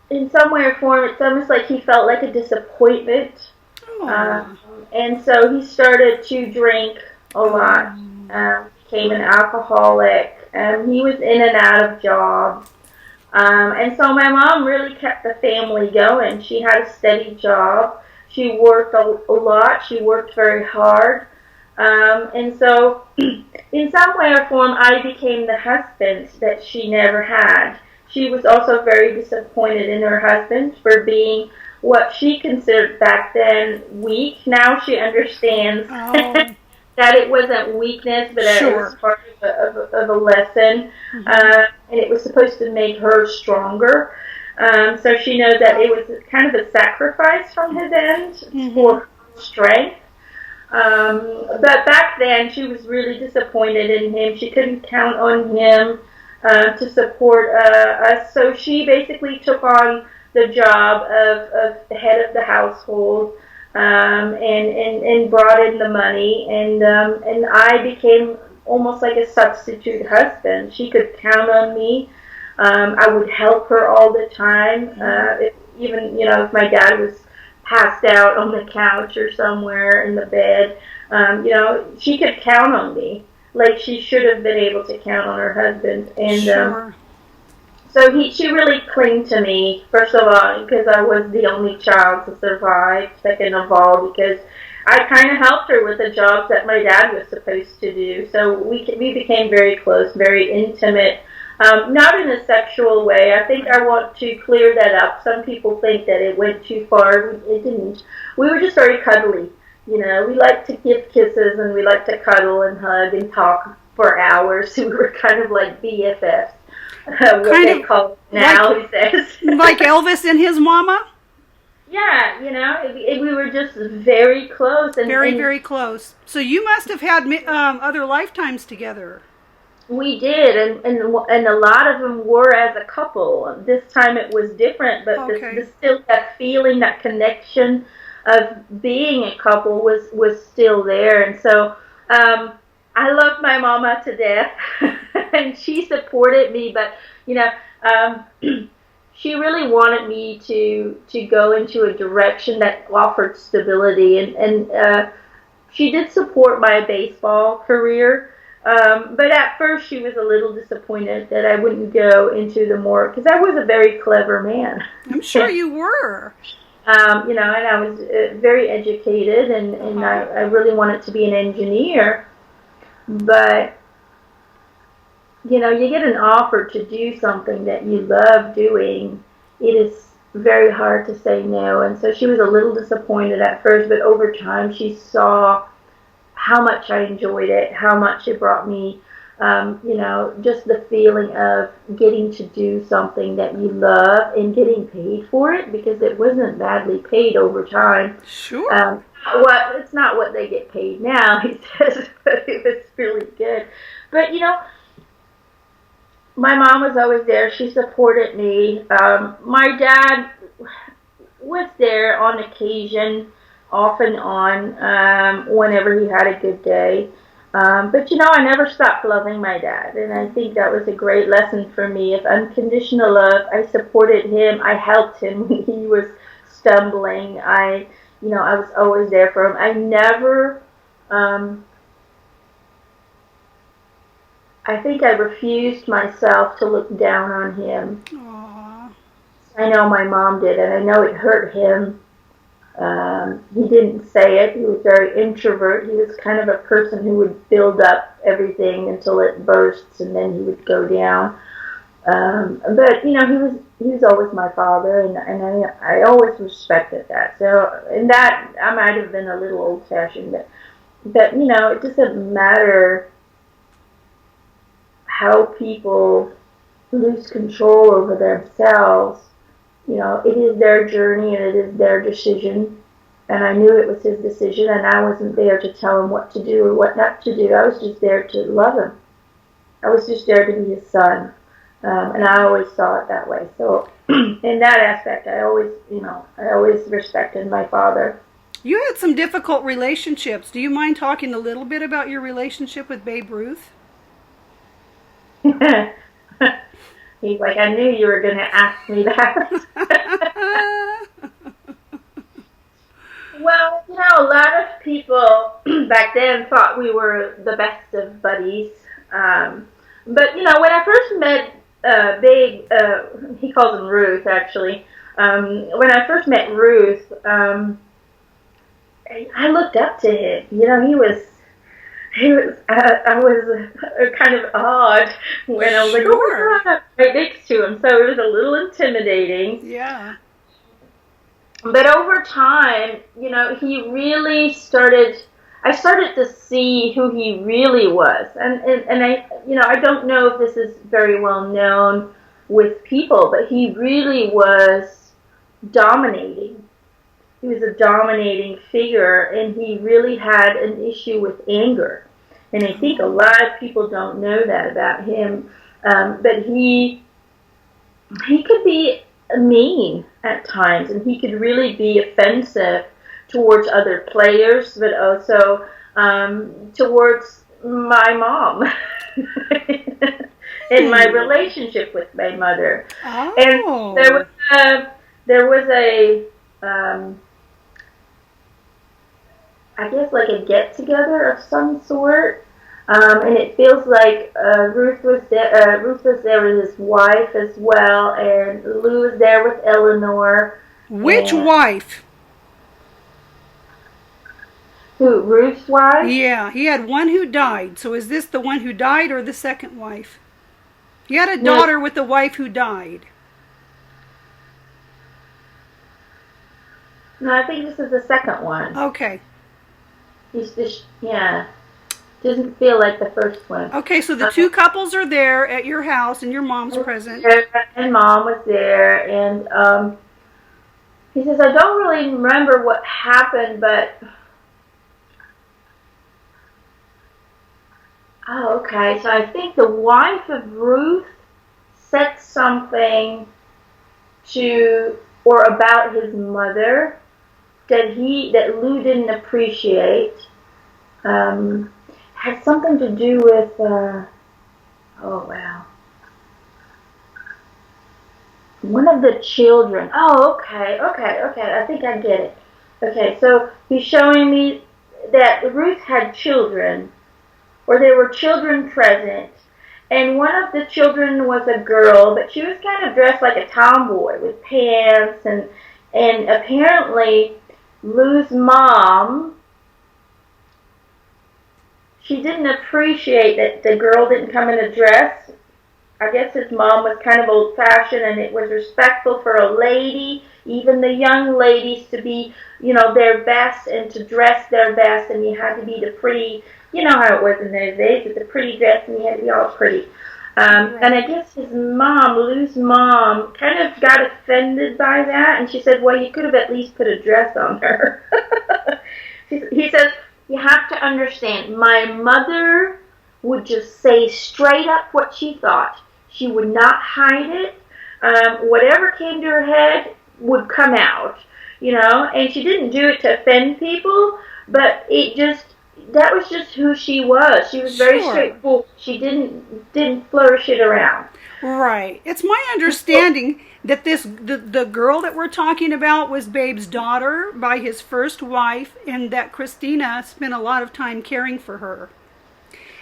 in some way or form, it's almost like he felt like a disappointment. And so he started to drink a lot. Became an alcoholic. He was in and out of jobs. And so my mom really kept the family going. She had a steady job. She worked a lot. She worked very hard. And so in some way or form, I became the husband that she never had. She was also very disappointed in her husband for being what she considered back then weak. Now she understands that it wasn't weakness, but it was part of a lesson. And it was supposed to make her stronger. So she knows that it was kind of a sacrifice from his end for her strength. But back then, she was really disappointed in him. She couldn't count on him to support us. So she basically took on the job of the head of the household and brought in the money. And I became almost like a substitute husband. She could count on me. I would help her all the time. If my dad was passed out on the couch or somewhere in the bed, she could count on me like she should have been able to count on her husband. And Sure. so she really clung to me, first of all, because I was the only child to survive, second of all, because I kind of helped her with the jobs that my dad was supposed to do. So we became very close, very intimate, not in a sexual way. I think I want to clear that up. Some people think that it went too far. It didn't. We were just very cuddly. We liked to give kisses, and we liked to cuddle and hug and talk for hours. We were kind of like BFFs. What they call it now, he says. Like Elvis and his mama? Yeah, we were just very close. And very close. So you must have had other lifetimes together. We did, and a lot of them were as a couple. This time it was different, but still that feeling, that connection of being a couple was still there. And so I loved my mama to death, and she supported me, but she really wanted me to go into a direction that offered stability, and she did support my baseball career, but at first she was a little disappointed that I wouldn't go into the more, because I was a very clever man. I'm sure you were. And I was very educated, and I really wanted to be an engineer, but you get an offer to do something that you love doing, it is very hard to say no. And so she was a little disappointed at first, but over time she saw how much I enjoyed it, how much it brought me, just the feeling of getting to do something that you love and getting paid for it, because it wasn't badly paid over time. Sure. It's not what they get paid now, he says, but it was really good. But, my mom was always there. She supported me. My dad was there on occasion, off and on, whenever he had a good day. But, I never stopped loving my dad. And I think that was a great lesson for me of unconditional love. I supported him. I helped him when he was stumbling. I was always there for him. I never... I think I refused myself to look down on him. Aww. I know my mom did, and I know it hurt him. He didn't say it. He was very introvert. He was kind of a person who would build up everything until it bursts, and then he would go down. But he was always my father, and I always respected that. So in that, I might have been a little old-fashioned, but it doesn't matter how people lose control over themselves. It is their journey and it is their decision. And I knew it was his decision, and I wasn't there to tell him what to do or what not to do. I was just there to love him. I was just there to be his son. And I always saw it that way. So in that aspect, I always respected my father. You had some difficult relationships. Do you mind talking a little bit about your relationship with Babe Ruth? He's like, I knew you were going to ask me that. Well, a lot of people back then thought we were the best of buddies. But, when I first met Babe, he calls him Ruth, actually. When I first met Ruth, I looked up to him. I was kind of odd when I was like, oh my God, right next to him. So it was a little intimidating. Yeah. But over time, he really I started to see who he really was. And I don't know if this is very well known with people, but he really was dominating. He was a dominating figure, and he really had an issue with anger. And I think a lot of people don't know that about him. But he could be mean at times, and he could really be offensive towards other players, but also towards my mom in my relationship with my mother. Oh. And there was a I guess like a get together of some sort. And it feels like Ruth was there. Ruth was there with his wife as well, and Lou was there with Eleanor. Which And wife? who? Ruth's wife? Yeah, he had one who died. So is this the one who died or the second wife? He had a No. daughter with the wife who died. No, I think this is the second one. Okay. He's just, yeah. Doesn't feel like the first one. Okay, so the two couples are there at your house and your mom's present. And Mom was there, and he says, I don't really remember what happened, but... Oh, okay. So I think the wife of Ruth said something to or about his mother that Lou didn't appreciate. Had something to do with oh wow, one of the children. Oh, okay. I think I get it. Okay, so he's showing me that Ruth had children, or there were children present, and one of the children was a girl, but she was kind of dressed like a tomboy with pants, and apparently Lou's mom, she didn't appreciate that the girl didn't come in a dress. I guess his mom was kind of old-fashioned, and it was respectful for a lady, even the young ladies, to be, their best and to dress their best, and you had to be the pretty, you know how it was in those days, with the pretty dress, and you had to be all pretty. And I guess his mom, Lou's mom, kind of got offended by that, and she said, well, you could have at least put a dress on her. He says, you have to understand, my mother would just say straight up what she thought. She would not hide it. Whatever came to her head would come out, and she didn't do it to offend people, but that was just who she was. She was very straightforward. She didn't flourish it around. Right. It's my understanding that the girl that we're talking about was Babe's daughter by his first wife, and that Christina spent a lot of time caring for her.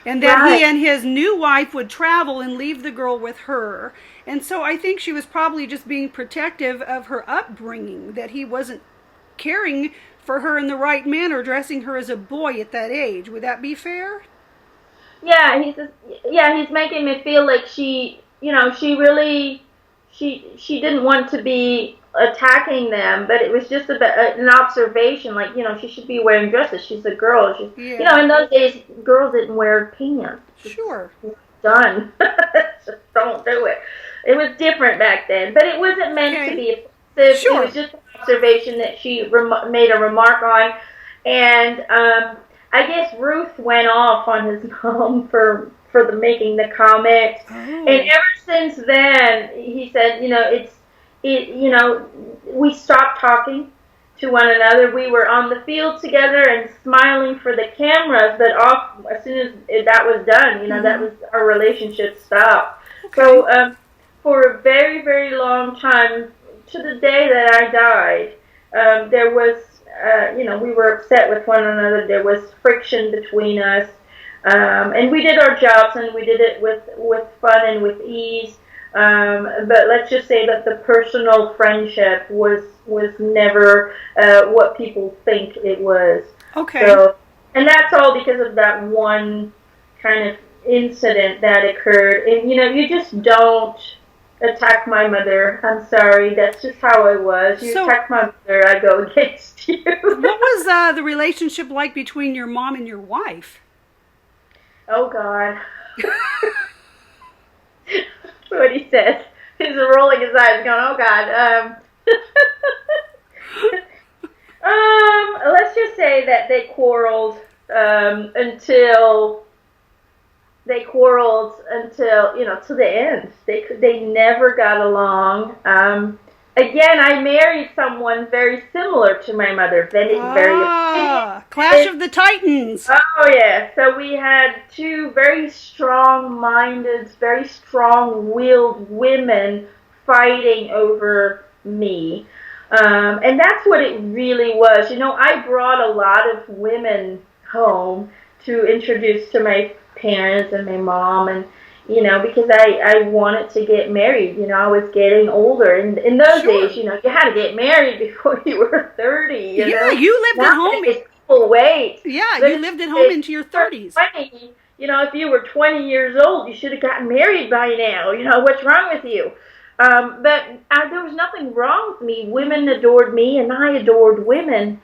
And that he and his new wife would travel and leave the girl with her. And so I think she was probably just being protective of her upbringing, that he wasn't caring for her in the right manner, dressing her as a boy at that age. Would that be fair? Yeah, he's making me feel like she didn't want to be attacking them, but it was just an observation, like, she should be wearing dresses. She's a girl. In those days, girls didn't wear pants. Sure. Done. Just don't do it. It was different back then, but it wasn't meant to be offensive. Sure. It was just an observation that she made a remark on, and I guess Ruth went off on his mom for making the comment, and ever since then, he said, we stopped talking to one another. We were on the field together and smiling for the cameras, but as soon as that was done, that was our relationship stopped. Okay. So for a very, very long time, to the day that I died, there was, we were upset with one another. There was friction between us, and we did our jobs, and we did it with fun and with ease. But let's just say that the personal friendship was never what people think it was. Okay. So, and that's all because of that one kind of incident that occurred. And you just don't attack my mother. I'm sorry, that's just how I was. You attack my mother, I go against you. What was the relationship like between your mom and your wife? Oh God. That's what he says. He's rolling his eyes, going, "Oh God." Let's just say that they quarreled until to the end. They never got along. Again, I married someone very similar to my mother. Clash of the Titans. Oh, yeah. So we had two very strong-minded, very strong-willed women fighting over me. And that's what it really was. I brought a lot of women home to introduce to my parents and my mom, and because I wanted to get married. I was getting older, and in those Sure. days, you had to get married before you were 30. Yeah, you lived at home. Nowadays, people wait. Yeah, But you lived at home into your 30s. 20, if you were 20 years old, you should have gotten married by now. What's wrong with you? But there was nothing wrong with me. Women adored me, and I adored women.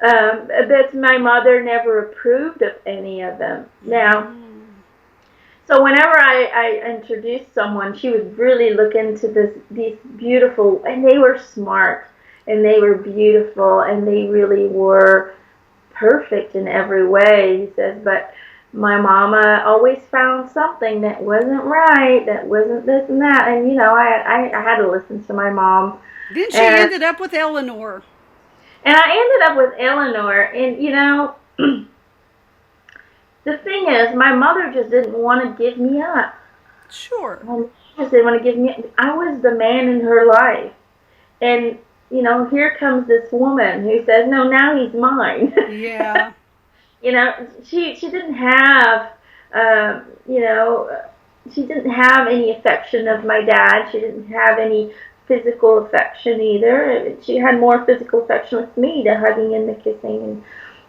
But my mother never approved of any of them. Now, so whenever I introduced someone, she would really look into these beautiful, and they were smart, and they were beautiful, and they really were perfect in every way, he says, but my mama always found something that wasn't right, that wasn't this and that, and I had to listen to my mom. Then she ended up with Eleanor. And I ended up with Eleanor, and the thing is, my mother just didn't want to give me up. Sure. She just didn't want to give me up. I was the man in her life, and here comes this woman who says, no, now he's mine. Yeah. She didn't have, she didn't have any affection of my dad. She didn't have any physical affection either. She had more physical affection with me, the hugging and the kissing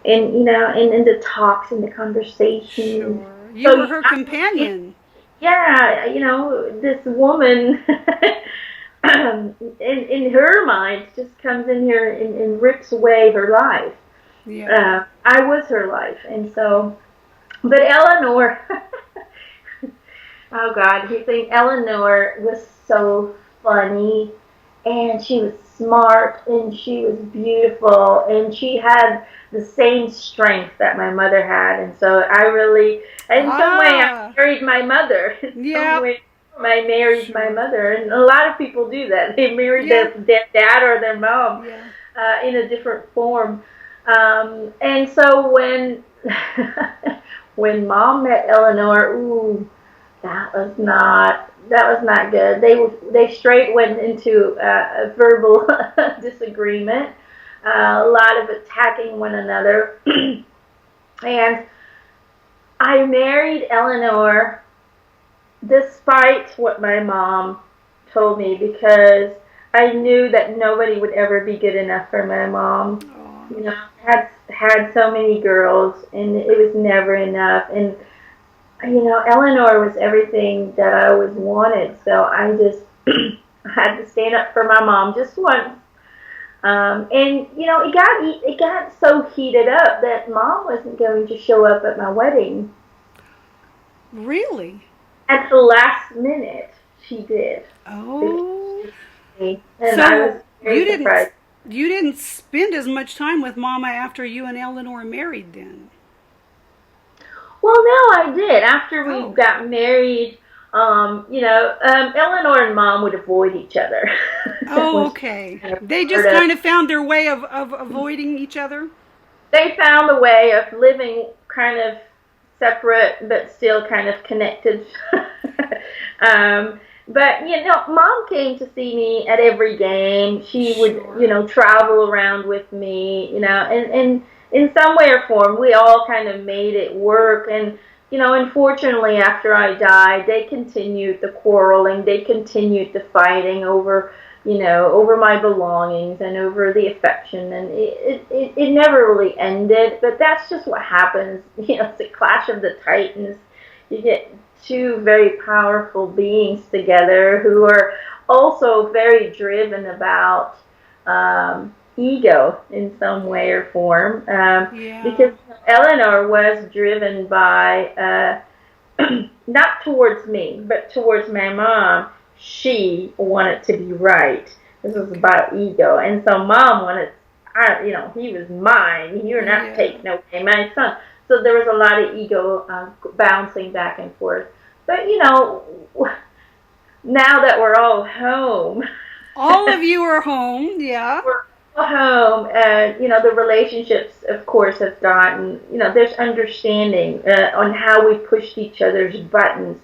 and the talks and the conversation. Sure. You were her companion. Yeah, this woman in her mind just comes in here and rips away her life. Yeah. I was her life, and so, but Eleanor, oh God, you think Eleanor was so funny, and she was smart, and she was beautiful, and she had the same strength that my mother had, and so I really, in some way, I married my mother. Yeah. I married my mother, and a lot of people do that. They marry their dad or their mom in a different form. And so when when Mom met Eleanor, ooh, that was not good. They straight went into a verbal disagreement, a lot of attacking one another, and I married Eleanor despite what my mom told me, because I knew that nobody would ever be good enough for my mom. Had so many girls, and it was never enough. And Eleanor was everything that I always wanted. So I just had to stand up for my mom just once. And it got so heated up that Mom wasn't going to show up at my wedding. Really? At the last minute, she did. Oh. And so I was very surprised. You didn't spend as much time with Mama after you and Eleanor married then? Well, no, I did. After we got married, Eleanor and Mom would avoid each other. Oh, okay. They just kind of found their way of avoiding each other? They found a way of living kind of separate, but still kind of connected. But, Mom came to see me at every game. She would, travel around with me, and in some way or form, we all kind of made it work. And, unfortunately, after I died, they continued the quarreling. They continued the fighting over my belongings and over the affection. And it never really ended. But that's just what happens. It's a clash of the titans. You get two very powerful beings together who are also very driven about ego in some way or form. Because Eleanor was driven by, not towards me, but towards my mom. She wanted to be right. This was about ego. And so Mom wanted, he was mine. You're not taking away my son. So there was a lot of ego bouncing back and forth. But, now that we're all home. All of you are home, yeah. We're all home. And, the relationships, of course, have gotten, there's understanding on how we pushed each other's buttons.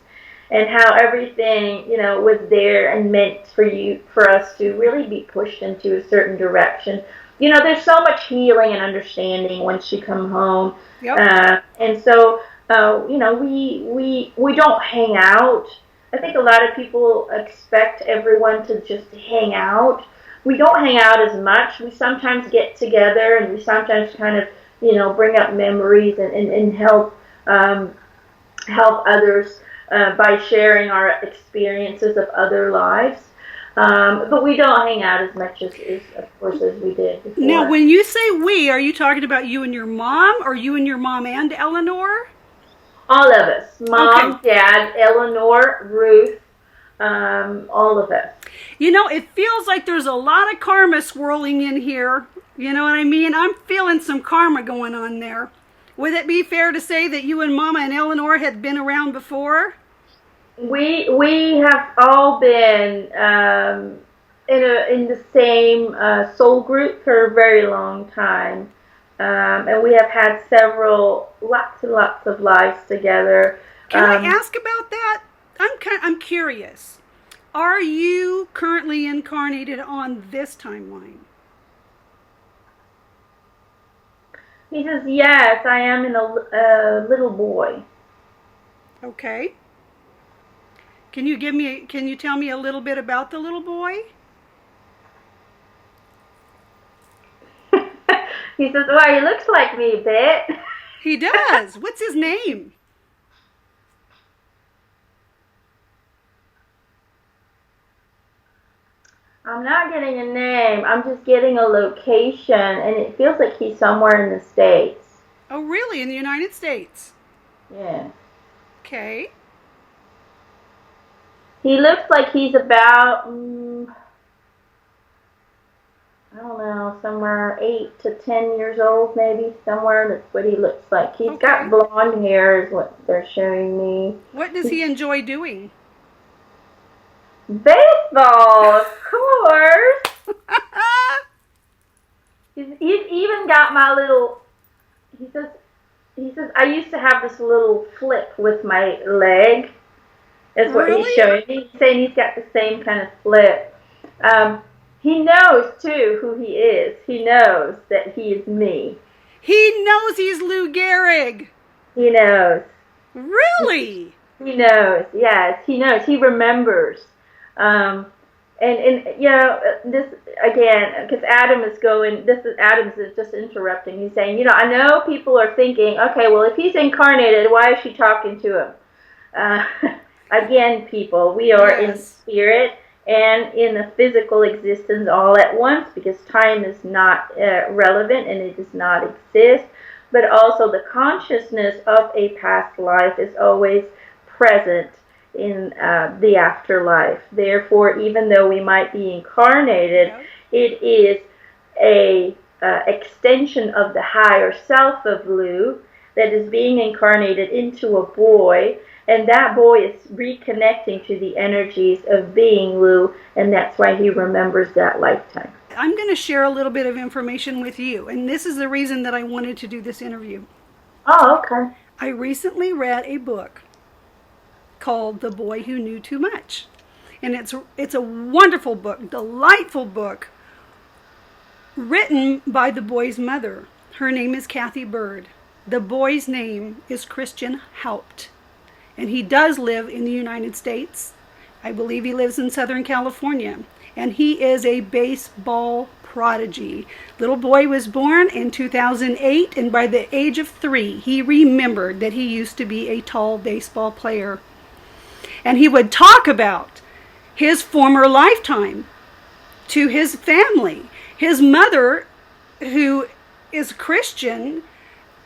and how everything, was there and meant for us to really be pushed into a certain direction. There's so much healing and understanding once you come home. Yep. And so, we don't hang out. I think a lot of people expect everyone to just hang out. We don't hang out as much. We sometimes get together, and we sometimes kind of, bring up memories and help others by sharing our experiences of other lives. But we don't hang out as much as of course, as we did before. Now, when you say we, are you talking about you and your mom, or you and your mom and Eleanor? All of us. Mom, Okay. Dad, Eleanor, Ruth, all of us. It feels like there's a lot of karma swirling in here. You know what I mean? I'm feeling some karma going on there. Would it be fair to say that you and Mama and Eleanor had been around before? We have all been in the same soul group for a very long time, and we have had lots and lots of lives together. Can I ask about that? I'm curious. Are you currently incarnated on this timeline? He says, yes, I am in a little boy. Okay. Can you tell me a little bit about the little boy? He says, well, he looks like me a bit. He does. What's his name? I'm not getting a name. I'm just getting a location, and it feels like he's somewhere in the States. Oh, really? In the United States? Yeah. Okay. He looks like he's about, I don't know, somewhere 8 to 10 years old, maybe, somewhere. That's what he looks like. He's got blonde hair is what they're showing me. What does he enjoy doing? Baseball, of course. He's even got my little, he says, I used to have this little flip with my leg. Is what Really? he's showing me. He's saying he's got the same kind of flip. He knows, too, who he is. He knows that he is me. He knows he's Lou Gehrig. He knows. Really? He knows, yes. He knows. He remembers. This, again, because Adams is just interrupting. He's saying, I know people are thinking, okay, well, if he's incarnated, why is she talking to him? Again, people, we are in spirit and in the physical existence all at once, because time is not relevant and it does not exist. But also the consciousness of a past life is always present in the afterlife. Therefore, even though we might be incarnated, it is a extension of the higher self of Lou that is being incarnated into a boy. And that boy is reconnecting to the energies of being Lou, and that's why he remembers that lifetime. I'm going to share a little bit of information with you, and this is the reason that I wanted to do this interview. Oh, okay. I recently read a book called The Boy Who Knew Too Much. And it's a wonderful book, delightful book, written by the boy's mother. Her name is Kathy Bird. The boy's name is Christian Haupt. And he does live in the United States. I believe he lives in Southern California. And he is a baseball prodigy. Little boy was born in 2008, and by the age of 3, he remembered that he used to be a tall baseball player. And he would talk about his former lifetime to his family. His mother, who is Christian,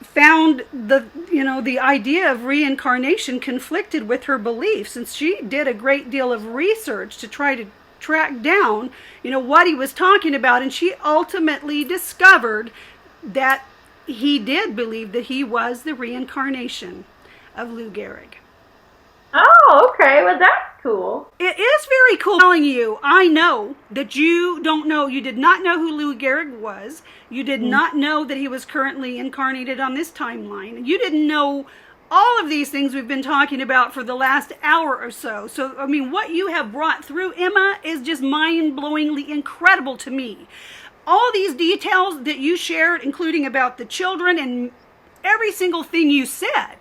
found the idea of reincarnation conflicted with her beliefs, and she did a great deal of research to try to track down what he was talking about, and she ultimately discovered that he did believe that he was the reincarnation of Lou Gehrig. Oh, okay. Well, that's cool. It is very cool. I'm telling you, I know that you did not know who Lou Gehrig was. You did not know that he was currently incarnated on this timeline. You didn't know all of these things we've been talking about for the last hour or so. So, I mean, what you have brought through, Emma, is just mind-blowingly incredible to me. All these details that you shared, including about the children and every single thing you said,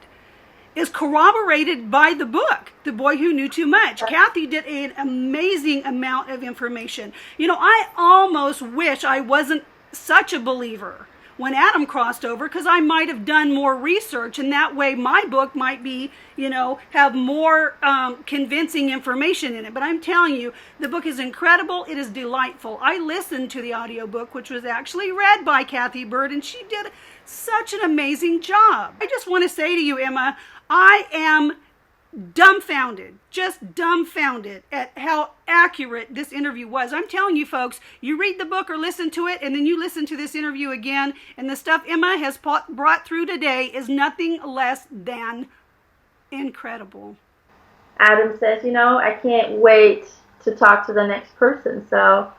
is corroborated by the book, The Boy Who Knew Too Much. Kathy did an amazing amount of information. You know, I almost wish I wasn't such a believer when Adam crossed over, because I might have done more research, and that way my book might be, you know, have more convincing information in it. But I'm telling you, the book is incredible. It is delightful. I listened to the audiobook, which was actually read by Kathy Bird, and she did such an amazing job. I just want to say to you, Emma, I am dumbfounded, just dumbfounded at how accurate this interview was. I'm telling you, folks, you read the book or listen to it, and then you listen to this interview again, and the stuff Emma has brought through today is nothing less than incredible. Adam says, you know, I can't wait to talk to the next person. So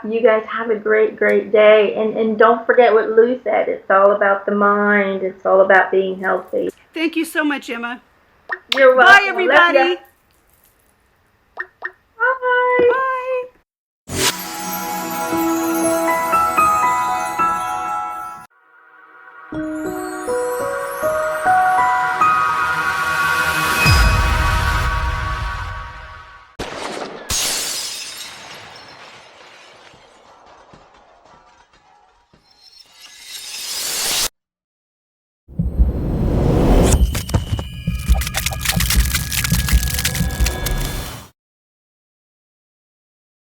you guys have a great, great day. And don't forget what Lou said. It's all about the mind. It's all about being healthy. Thank you so much, Emma. You're welcome. Bye, everybody. Bye. Bye.